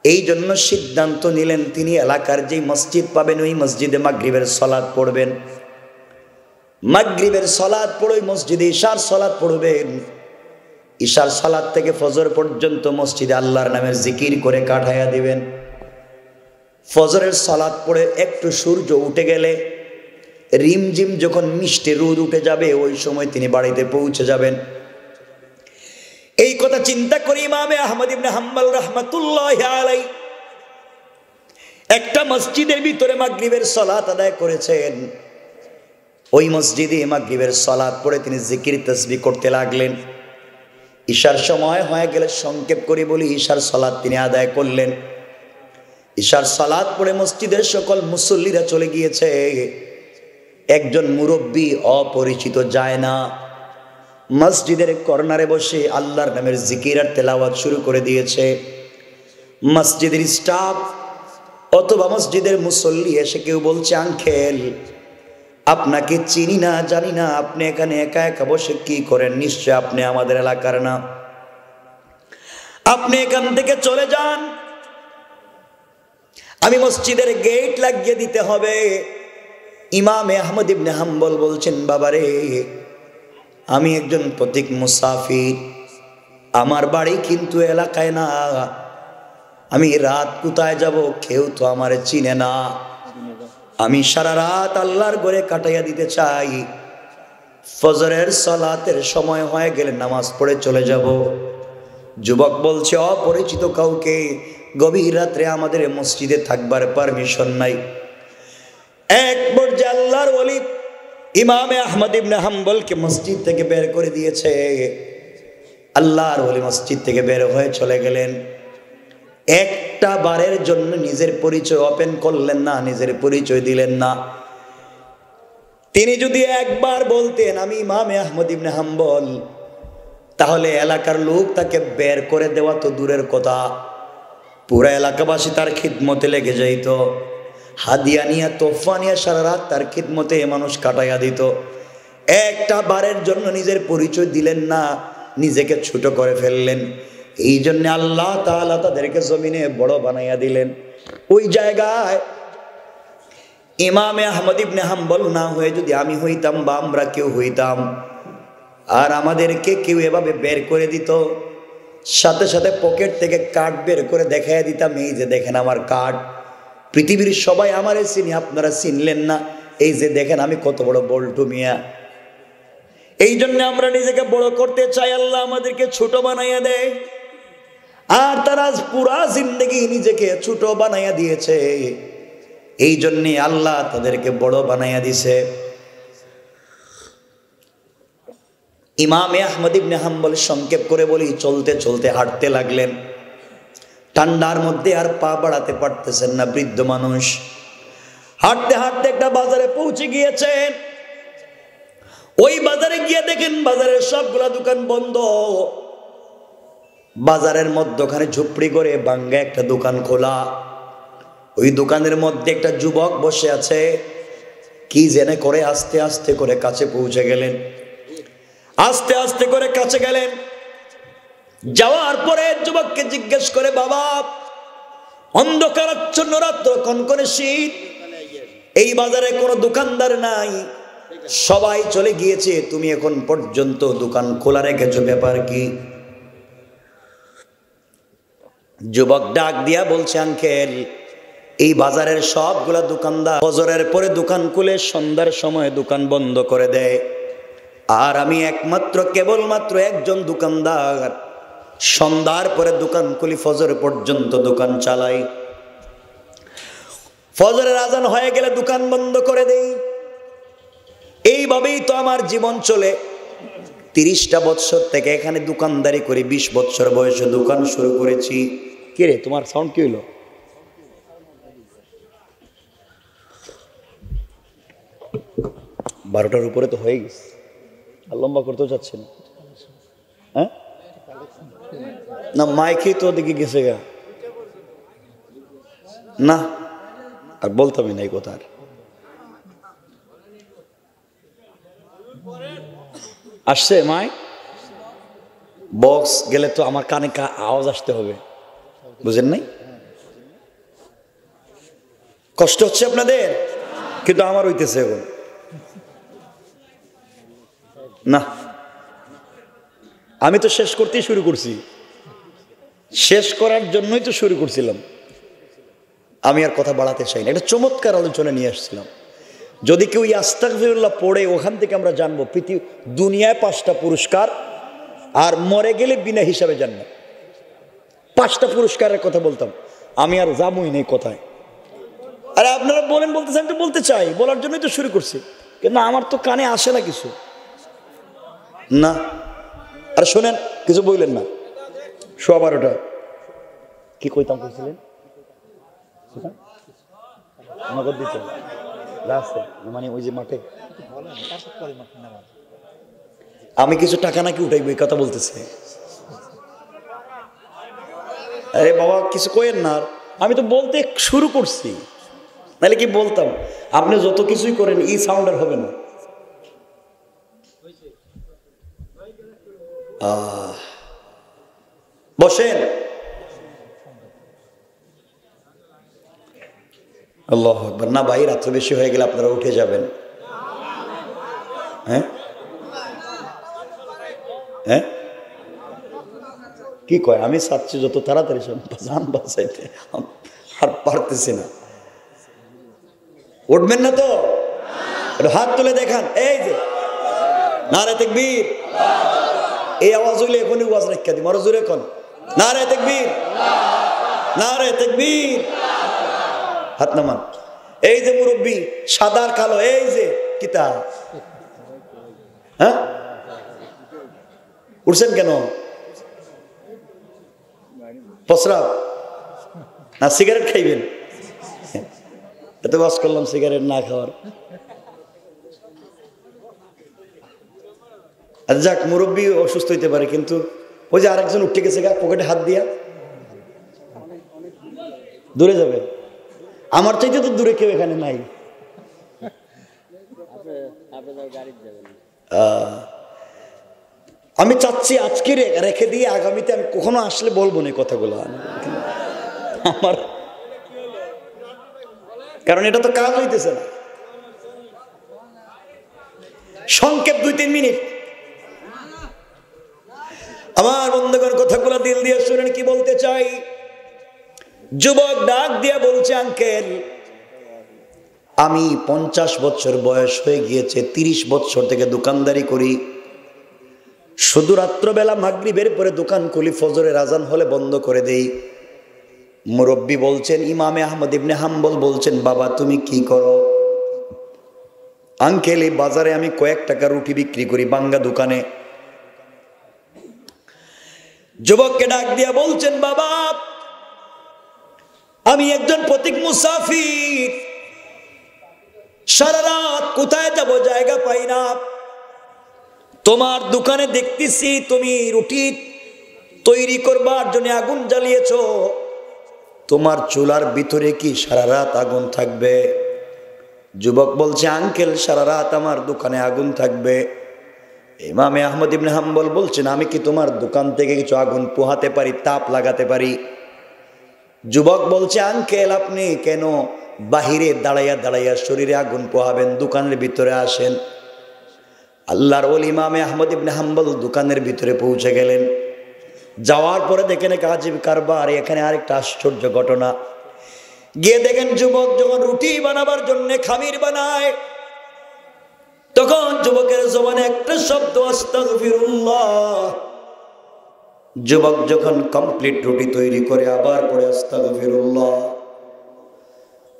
S1: এই জন্য সিদ্ধান্ত নিলেন তিনি এলাকার যেই মসজিদ পাবেন ওই মসজিদে মাগরিবের সালাত পড়বেন। মাগরিবের সালাত পড়ে মসজিদে ইশার সালাত পড়বেন। ইশার সালাত থেকে ফজর পর্যন্ত মসজিদে আল্লাহর নামের জিকির করে কাটাইয়া দিবেন। ফজরের সালাত পড়ে একটু সূর্য উঠে গেলে, রিমঝিম যখন মিষ্টি রোদ উঠে যাবে, ওই সময় তিনি বাড়িতে পৌঁছে যাবেন। এই কথা চিন্তা করে ইমামে আহমদ ইবনে হাম্বল রাহমাতুল্লাহি আলাইহি একটা মসজিদের ভিতরে মাগরিবের সালাত আদায় করেছেন। ওই মসজিদে মাগরিবের সালাত পড়ে তিনি জিকির তাসবিহ করতে লাগলেন। ঈশার সময় হয়ে গেলে, সংক্ষেপ করে বলি, ঈশার সালাত তিনি আদায় করলেন। ঈশার সালাত পড়ে মসজিদের সকল মুসল্লিরা চলে গিয়েছে। একজন মুরব্বী অপরিচিত যায় না, মসজিদের কর্নারে বসে আল্লাহর নামের জিকির আর তেলাওয়াত শুরু করে দিয়েছে। মসজিদের স্টাফ অথবা মসজিদের মুসল্লি এসে কেউ বলছে, আঙ্কেল আপনাকে চিনি না, জানি না, আপনি এখানে একা একা বসে কি করেন? নিশ্চয় আপনি আমাদের এলাকার না, আপনি এখান থেকে চলে যান, আমি মসজিদের গেট লাগিয়ে দিতে হবে। ইমামে আহমদ ইবনে হাম্বল বলছেন, বাবারে, আমি একজন পথিক মুসাফির, আমার বাড়ি কিন্তু এলাকায় না, আমি রাত কোথায় যাব? কেউ তো আমারে চিনে না, আমি সারা রাত আল্লাহর ঘরে কাটাইয়া দিতে চাই, ফজরের সালাতের সময় হয়ে গেলে নামাজ পড়ে চলে যাব। যুবক বলছে, অপরিচিত কাউকে গভীর রাত্রে আমাদের মসজিদে থাকবার পারমিশন নাই। এক পর্যায়ে আল্লাহর ওলি ইমামে আহমদ ইবনে হাম্বলকে মসজিদ থেকে বের করে দিয়েছে। আল্লাহর ওলি মসজিদ থেকে বের হয়ে চলে গেলেন। একটা বারের জন্য নিজের পরিচয় ওপেন করলেন না, নিজের পরিচয় দিলেন না। তিনি যদি একবার বলতেন আমি ইমামে আহমদ ইবনে হাম্বল, তাহলে এলাকার লোক তাকে বের করে দেওয়া তো দূরের কথা, পুরা এলাকাবাসী তার খিদমতে লেগে যাইত, হাদিয়া নিয়া তোফা নিয়া সারা রাত তার খিদমতে মানুষ কাটাইয়া দিত। একটা বারের জন্য নিজের পরিচয় দিলেন না, নিজেকে ছোট করে ফেললেন। এই জন্য আল্লাহ তাআলা তাদেরকে জমিনে বড় বানাইয়া দিলেন। ওই জায়গায় ইমামে আহমদ ইবনে হাম্বল না হয়ে যদি আমি হইতাম বা আমরা কেউ হইতাম, আর আমাদেরকে কেউ এভাবে বের করে দিত, সাথে সাথে পকেট থেকে কার্ড বের করে দেখাইয়া দিতাম, এই যে দেখেন আমার কার্ড, পৃথিবীর সবাই আমারে চিনি, আপনারা চিনলেন না, এই যে দেখেন আমি কত বড় বল্টু মিয়া। এই জন্য আমরা নিজেকে বড় করতে চাই, আল্লাহ আমাদেরকে ছোট বানাইয়া দেয়, আর তারা পুরা জিন্দগি নিজেকে ছোট বানাইয়া দিয়েছে। এই জন্যে আল্লাহ তাদেরকে বড় বানাইয়া দিছে। ইমামে আহমদ ইবনে হাম্বল সংক্ষেপ করে বলি, চলতে চলতে হাঁটতে লাগলেন। ঠান্ডার মধ্যে আর পা বাড়াতে পারতেছেন না, বৃদ্ধ মানুষ। হাঁটতে হাঁটতে একটা বাজারে পৌঁছে গিয়েছেন। ওই বাজারে গিয়ে দেখেন বাজারের সবগুলা দোকান বন্ধ। বাজারের মধ্যখানে ঝুপড়ি করে ভাঙ্গা একটা দোকান খোলা। ওই দোকানের মধ্যে একটা যুবক বসে আছে, কি জেনে করে আস্তে আস্তে করে কাছে পৌঁছে গেলেন। আস্তে আস্তে করে কাছে গেলেন, যাওয়ার পরে যুবককে জিজ্ঞেস করে, বাবা, অন্ধকারাচ্ছন্ন রাত্র, কনকনে শীত, এই বাজারে কোনো দোকানদার নাই, সবাই চলে গিয়েছে, তুমি এখন পর্যন্ত দোকান খোলা রেখেছো, ব্যাপার কি? যুবক ডাক দিয়া বলছে, আঙ্কেল, এই বাজারের সবগুলা দোকানদার ফজরের পরে দোকান খুলে সন্ধ্যার সময় দোকান বন্ধ করে দেয়, আর আমি একমাত্র কেবলমাত্র একজন দোকানদার, সন্ধ্যার পরে দোকান খুলি, ফজর পর্যন্ত দোকান চালাই, ফজরের আজান হয়ে গেলে দোকান বন্ধ করে দেই। এইভাবেই তো আমার জীবন চলে। 30টা বছর থেকে এখানে দোকানদারি করি, 20 বছর বয়সে দোকান শুরু করেছি। কে রে, তোমার সাউন্ড কি হইলো? বারোটার উপরে তো হয়ে গেছে, আর লম্বা করতেও যাচ্ছে না। হ্যাঁ না, মাইকে তো ওদিকে গেছে গা, না আর বলতামই না এই কথা। আর আসছে মাই বক্স গেলে তো আমার কানে আওয়াজ আসতে হবে, বুঝেন নাই? কষ্ট হচ্ছে আপনাদের, কিন্তু আমার হইতেছে এখন না। আমি তো শেষ করতেই শুরু করছি, শেষ করার জন্যই তো শুরু করছিলাম। আমি আর কথা বাড়াতে চাই না, এটা চমৎকার আলোচনা নিয়ে আসছিলাম। যদি কেউ আস্তাগফিরুল্লাহ পড়ে, ওখান থেকে আমরা জানবো দুনিয়ায় 5টা পুরস্কার, আর মরে গেলে বিনা হিসাবে জান্নাত। 5টা পুরস্কারের কথা বলতাম, আমি আর যাবই নেই কথায়। আরে আপনারা বলেন, বলতেছেন, তো বলতে চাই, বলার জন্যই তো শুরু করছি, কিন্তু আমার তো কানে আসে না কিছু না। আর শোনেন, কিছু বললেন না, 12:15 কি কইতাম কইছিলেন নগদ দিতে মানে ওই যে মাঠে আমি কিছু টাকা নাকি উঠাইবো, এই কথা বলতেছে। আরে বাবা কিছু কইেন না, আমি তো বলতে শুরু করছি, নাহলে কি বলতাম। আপনি যত কিছুই করেন এই সাউন্ড আর হবে না। বসেন। আল্লাহু আকবার। না ভাই, রাত্র বেশি হয়ে গেলে আপনারা উঠে যাবেন। হ্যাঁ হ্যাঁ কি কয়? আমি চাচ্ছি যত তাড়াতাড়ি জান বাঁচাইতে, আর পারতেছি না। উঠবেন না তো? হাত তুলে দেখান। এই যে নারে তাকবীর, এই আওয়াজ হইলে এখনই ওয়াজ রাখা দিই, আরো জোরে কোন নারে তাকবীর, নারে তাকবীর। হাত নামান। এই যে মুরব্বী, সাদার কালো, এই যে কিতাব, হ্যাঁ উঠছেন কেন? প্রস্রাব না সিগারেট খাইবেন? এত বাস করলাম সিগারেট না খাওয়ার। আর যাক, মুরব্বী অসুস্থ হইতে পারে, কিন্তু ওই যে আরেকজন উঠে গেছে গা, পকেটে হাত দিয়া দূরে যাবে। আমার চাইতে তো দূরে কেউ এখানে নাই। আমি চাচ্ছি আজকে রেখে দিয়ে আগামীতে আমি কখনো আসলে বলবো না কথাগুলো আমার, কারণ এটা তো কাজ হইতেছে না। সংক্ষেপ 2-3 মিনিট। আমার বন্ধুগণ, কথাগুলো দিল দিয়ে শুনেন কি বলতে চাই। যুবক ডাক দিয়া বলছে, আঙ্কেল আমি 50 বছর বয়স হয়ে গিয়েছে, 30 বছর থেকে দোকানদারি করি, শুধু রাত্রবেলা মাগরিবের পরে দোকান খুলি, ফজরের আজান হলে বন্ধ করে দেই। মুরব্বী বলছেন, ইমামে আহমদ ইবনে হাম্বল বলছেন, বাবা তুমি কি করো? আঙ্কেল এই বাজারে আমি কয়েক টাকা রুটি বিক্রি করি, বাঙ্গা দোকানে। যুবককে ডাক দিয়া বলছেন, বাবা আমি একজন পথিক মুসাফির, সারা রাত কোথায় যাব জায়গা পাই না, তোমার দোকানে দেখতেছি তুমি রুটি তৈরি করবার জন্য আগুন জ্বালিয়েছ, তোমার চুলার ভিতরে কি সারা রাত আগুন থাকবে? যুবক বলছে, আঙ্কেল সারা রাত আমার দোকানে আগুন থাকবে। ইমামে আহমদ ইবনে হাম্বল বলছেন, আমি কি তোমার দোকান থেকে কিছু আগুন পোহাতে পারি, তাপ লাগাতে পারি? যুবক বলছে, আঙ্কেল আপনি কেন বাহিরে দাঁড়াইয়া দাঁড়াইয়া শরীরে আগুন পোহাবেন, দোকানের ভিতরে আসেন। আল্লাহর ওলি ইমামে আহমদ ইবনে হাম্বল দোকানের ভিতরে পৌঁছে গেলেন। যাওয়ার পরে দেখেন এক আজীব কারবার। এখানে আরেকটা আশ্চর্য ঘটনা। গিয়ে দেখেন যুবক যখন রুটি বানাবার জন্য খামির বানায়, তখন যুবকের জবানে একটা শব্দ, আস্তাগফিরুল্লাহ। যুবক যখন কমপ্লিট রুটি তৈরি করে আবার পরে আস্তাগফিরুল্লাহ।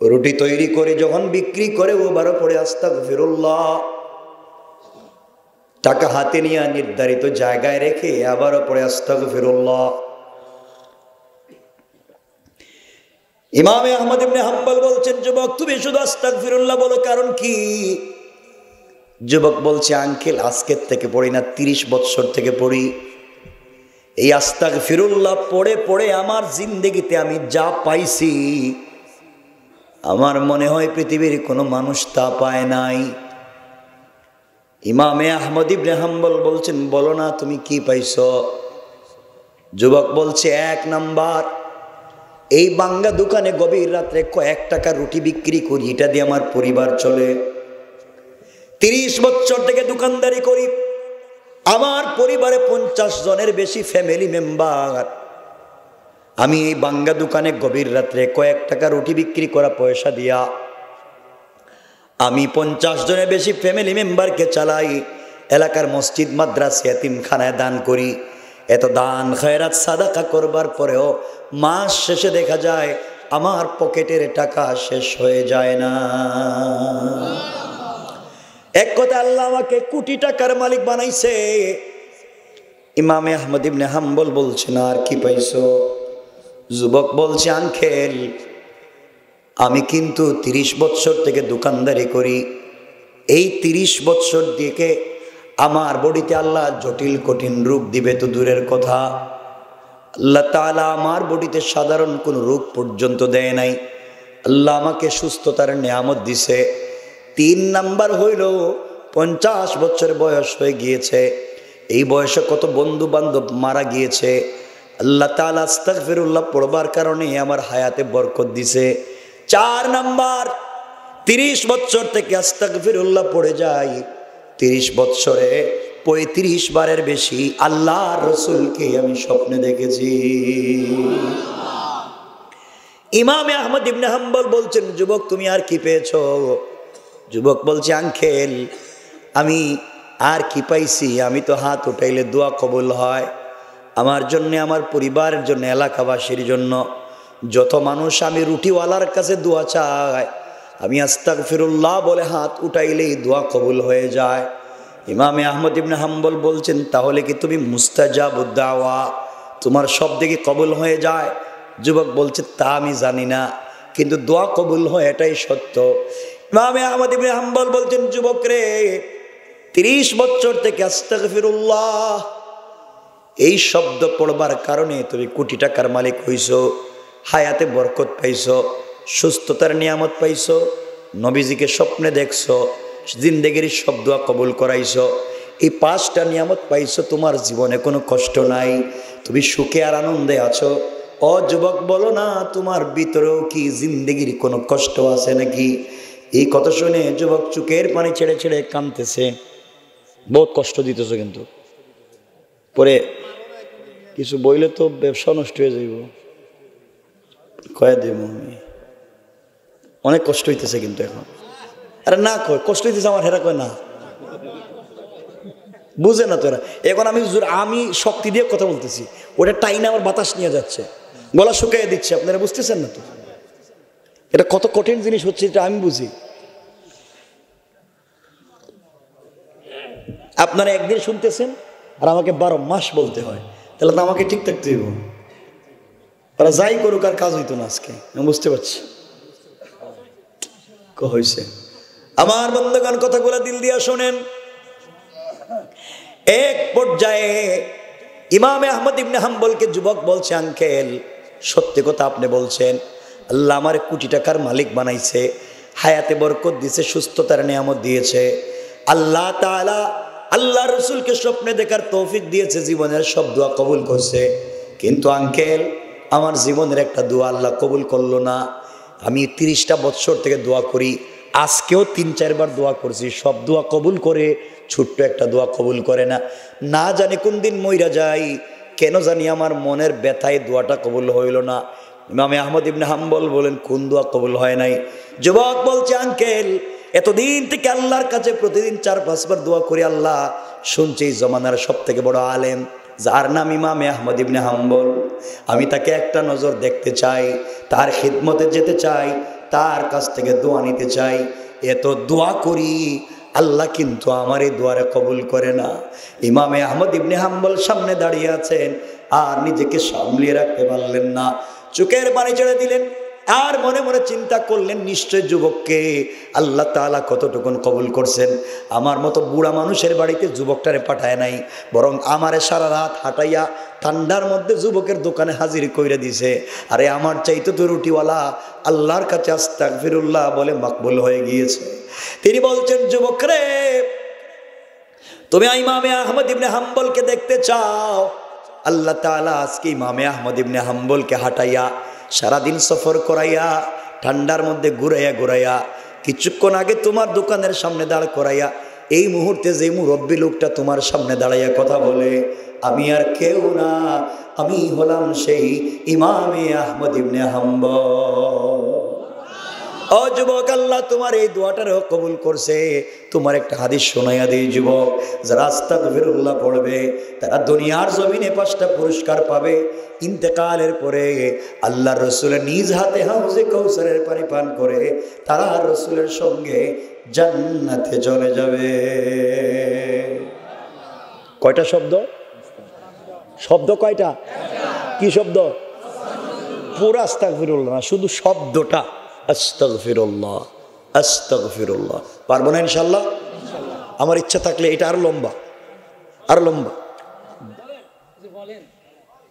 S1: রুটি তৈরি করে যখন বিক্রি করে ওবারও পরে আস্তাগফিরুল্লাহ। টাকা হাতে নিয়ে নির্ধারিত জায়গায় রেখে আবারও পরে আস্তাগফিরুল্লাহ। ইমামে আহমদ ইবনে হাম্বল বলছেন, যুবক তুমি শুধু আস্তাগফিরুল্লাহ বলো, কারণ কি? যুবক বলছে, আঙ্কেল আজকের থেকে পড়ি না, 30 বছর থেকে পড়ি। এই আস্তাগফিরুল্লাহ পড়ে পড়ে আমার জিন্দেগিতে আমি যা পাইছি, আমার মনে হয় পৃথিবীর কোনো মানুষ তা পায় নাই। ইমামে আহমদ ইবনে হাম্বল বলছেন, বলো না তুমি কি পাইছো? যুবক বলছে, 1 নাম্বার, এই বাঙ্গা দোকানে গভীর রাত্রে কয়েক টাকা রুটি বিক্রি করি, এটা দিয়ে আমার পরিবার চলে। 30 বছর থেকে দোকানদারি করি, আমার পরিবারে 50 জনের বেশি ফ্যামিলি মেম্বার। আমি এই বাঙ্গা দোকানে গভীর রাত্রে কয়েক টাকা রুটি বিক্রি করা পয়সা দিয়া আমি 50 জনের বেশি ফ্যামিলি মেম্বারকে চালাই, এলাকার মসজিদ মাদ্রাসা এতিমখানায় দান করি। এত দান খয়রাত সাদাকা করবার পরেও মাস শেষে দেখা যায় আমার পকেটের টাকা শেষ হয়ে যায় না। এক কথা আল্লাহ আমাকে কোটি টাকার মালিক বানাইছে। ইমামে আহমদ ইবনে হাম্বল বলছে না আর কি পাইছো? যুবক বলছে আঙ্কেল আমি কিন্তু 30 বছর থেকে দোকানদারি করি। এই 30 বছর দিকে আমার বডিতে আল্লাহ জটিল কঠিন রোগ দিবে তো দূরের কথা, আল্লাহ তাআলা আমার বডিতে সাধারণ কোনো রোগ পর্যন্ত দেয় নাই। আল্লাহ আমাকে সুস্থতার নিয়ামত দিছে। 3 নাম্বার হইল 50 বছর বয়স হয়ে গিয়েছে। এই বয়সে কত বন্ধু বান্ধব মারা গিয়েছে। আল্লাহ তাআলা আস্তাগফিরুল্লাহ পড়বার কারণে আমার হায়াতে বরকত দিছে। 4 নাম্বার 30 বছর থেকে আস্তাগফিরুল্লাহ পড়ে যাই। 30 বছরে 35 বারের বেশি আল্লাহর রাসূলকে আমি স্বপ্নে দেখেছি। ইমামে আহমদ ইবনে হাম্বল বলছেন যুবক তুমি আর কি পেয়েছো? যুবক বলছে আঙ্কেল আমি আর কি পাইছি? আমি তো হাত উঠাইলে দোয়া কবুল হয়। আমার জন্য, আমার পরিবারের জন্য, এলাকাবাসীর জন্য যত মানুষ আমি রুটিওয়ালার কাছে দোয়া চাই, আমি আস্তাগফিরুল্লাহ বলে হাত উঠাইলেই দোয়া কবুল হয়ে যায়। ইমামে আহমদ ইবনে হাম্বল বলছেন তাহলে কি তুমি মুস্তাজাবুদ দাওয়া, তোমার সব দিকে কবুল হয়ে যায়? যুবক বলছে তা আমি জানি না, কিন্তু দোয়া কবুল হয় এটাই সত্য। ইমামে আহমদ ইবনে হাম্বল বলছেন যুবক রে 30 বছর থেকে আস্তাগফিরুল্লাহ এই শব্দ পড়বার কারণে তুমি কোটি টাকার মালিক হইছো, হায়াতে বরকত পাইছো, সুস্থতার নিয়ামত পাইছো, নবীজিকে স্বপ্নে দেখছো, জিন্দেগির সব দোয়া কবুল করাইছো। এই 5টা নিয়ামত পাইছো, তোমার জীবনে কোনো কষ্ট নাই, তুমি সুখে আর আনন্দে আছো। ও যুবক বলো না তোমার ভিতরেও কি জিন্দেগির কোনো কষ্ট আছে নাকি? এই কথা শুনে যুবক চোখের পানি ছেড়ে ছেড়ে কাঁদতেছে। বহুত কষ্ট দিতেছো, কিন্তু পরে কিছু বইলে তো ব্যবসা নষ্ট হয়ে যাইব। কয়ে দেব আমি অনেক কষ্ট হইতেছে কিন্তু এখন। আরে না কয় কষ্ট হইতেছে আমার, হেরা কয় না, বুঝে না তোরা। এখন আমি শক্তি দিয়ে কথা বলতেছি, ওটা টাইনে আমার বাতাস নিয়ে যাচ্ছে, গলা শুকিয়ে দিচ্ছে। আপনারা বুঝতেছেন না তো এটা কত কঠিন জিনিস হচ্ছে, এটা আমি বুঝি। আপনারা একদিন শুনতেছেন আর আমাকে 12 মাস বলতে হয়, তাহলে তো আমাকে ঠিক থাকতে হইব। ওরা যাই করুক আর কাজ হইতো না আজকে, আমি বুঝতে পারছি হয়েছে। আমার বন্ধুগণ কথাগুলো দিল দিয়া শোনেন। এক পর্যায়ে ইমামে আহমদ ইবনে হাম্বলকে যুবক বলছে আঙ্কেল সত্যি কথা আপনি বলছেন, আল্লাহ আমার কোটি টাকার মালিক বানাইছে, হায়াতে বরকত দিয়েছে, সুস্থতার নিয়ামত দিয়েছে। আল্লাহ তাআলা আল্লাহ রসুলকে স্বপ্নে দেখার তৌফিক দিয়েছে, জীবনের সব দোয়া কবুল করছে। কিন্তু আঙ্কেল আমার জীবনের একটা দোয়া আল্লাহ কবুল করলো না। আমি 30টা বছর থেকে দোয়া করি, আজকেও 3-4 বার দোয়া করছি, সব দোয়া কবুল করে, ছোট্ট একটা দোয়া কবুল করে না। না জানি কোন দিন মইরা যাই, কেন জানি আমার মনের ব্যথায় দোয়াটা কবুল হইল না। ইমামে আহমদ ইবনে হাম্বল বলেন কোন দোয়া কবুল হয় নাই? যুবক বলছে আঙ্কেল এতদিন থেকে আল্লাহর কাছে প্রতিদিন 4-5 বার দোয়া করি, আল্লাহ শুনছি এই জমানার সব থেকে বড় আলেম যার নাম ইমামে আহমদ ইবনে হাম্বল, আমি তাকে একটা নজর দেখতে চাই, তার খিদমতে যেতে চাই, তার কাছ থেকে দোয়া নিতে চাই। এত দোয়া করি আল্লাহ কিন্তু আমার এই দোয়ারে কবুল করে না। ইমামে আহমদ ইবনে হাম্বল সামনে দাঁড়িয়ে আছেন আর নিজেকে সামলিয়ে রাখতে পারলেন না, চোখের পানি ছেড়ে দিলেন। আর মনে মনে চিন্তা করলেন নিশ্চয় যুবককে আল্লাহ তাআলা কতটুকুন কবুল করছেন। আমার মতো বুড়া মানুষের বাড়িতে যুবকটারে পাঠায় নাই, বরং আমারে সারা রাত হাঁটাইয়া ঠান্ডার মধ্যে যুবকের দোকানে হাজির কইরা দিছে। আরে আমার চাইতে তো রুটিওয়ালা আল্লাহর কাছে আস্তাগফিরুল্লাহ বলে মাকবুল হয়ে গিয়েছে। তিনি বলছেন যুবক রে তুমি ইমামে আহমদ ইবনে হাম্বলকে দেখতে চাও, আল্লাহ তাআলা আজকে ইমামে আহমদ ইবনে হাম্বলকে হাঁটাইয়া সারাদিন সফর করাইয়া ঠান্ডার মধ্যে ঘুরাইয়া ঘুরাইয়া কিছুক্ষণ আগে তোমার দোকানের সামনে দাঁড় করাইয়া এই মুহূর্তে যে মুরব্বী লোকটা তোমার সামনে দাঁড়াইয়া কথা বলে আমি আর কেউ না, আমি হলাম সেই ইমামে আহমদ ইবনে হাম্বল। ও যুবক, আল্লাহ তোমার এই দোয়াটারও কবুল করছে। তোমার একটা হাদিস শোনাইয়া দিই যুবক, যারা আস্তাগফিরুল্লাহ পড়বে তারা দুনিয়ার জমিনে 5টা পুরস্কার পাবে। ইন্তেকালের পরে আল্লাহর রসুলের নিজ হাতে হাউজে কৌসারের পানি পান করে তারা রসুলের সঙ্গে জান্নাতে চলে যাবে। কয়টা শব্দ? শব্দ কয়টা? কি শব্দ? পুরা আস্তাগফিরুল্লাহ না, শুধু শব্দটা আস্তাগফিরুল্লাহ, আস্তাগফিরুল্লাহ। পারবো না ইনশাল্লাহ? আমার ইচ্ছা থাকলে এটা আরো লম্বা, আরো লম্বা।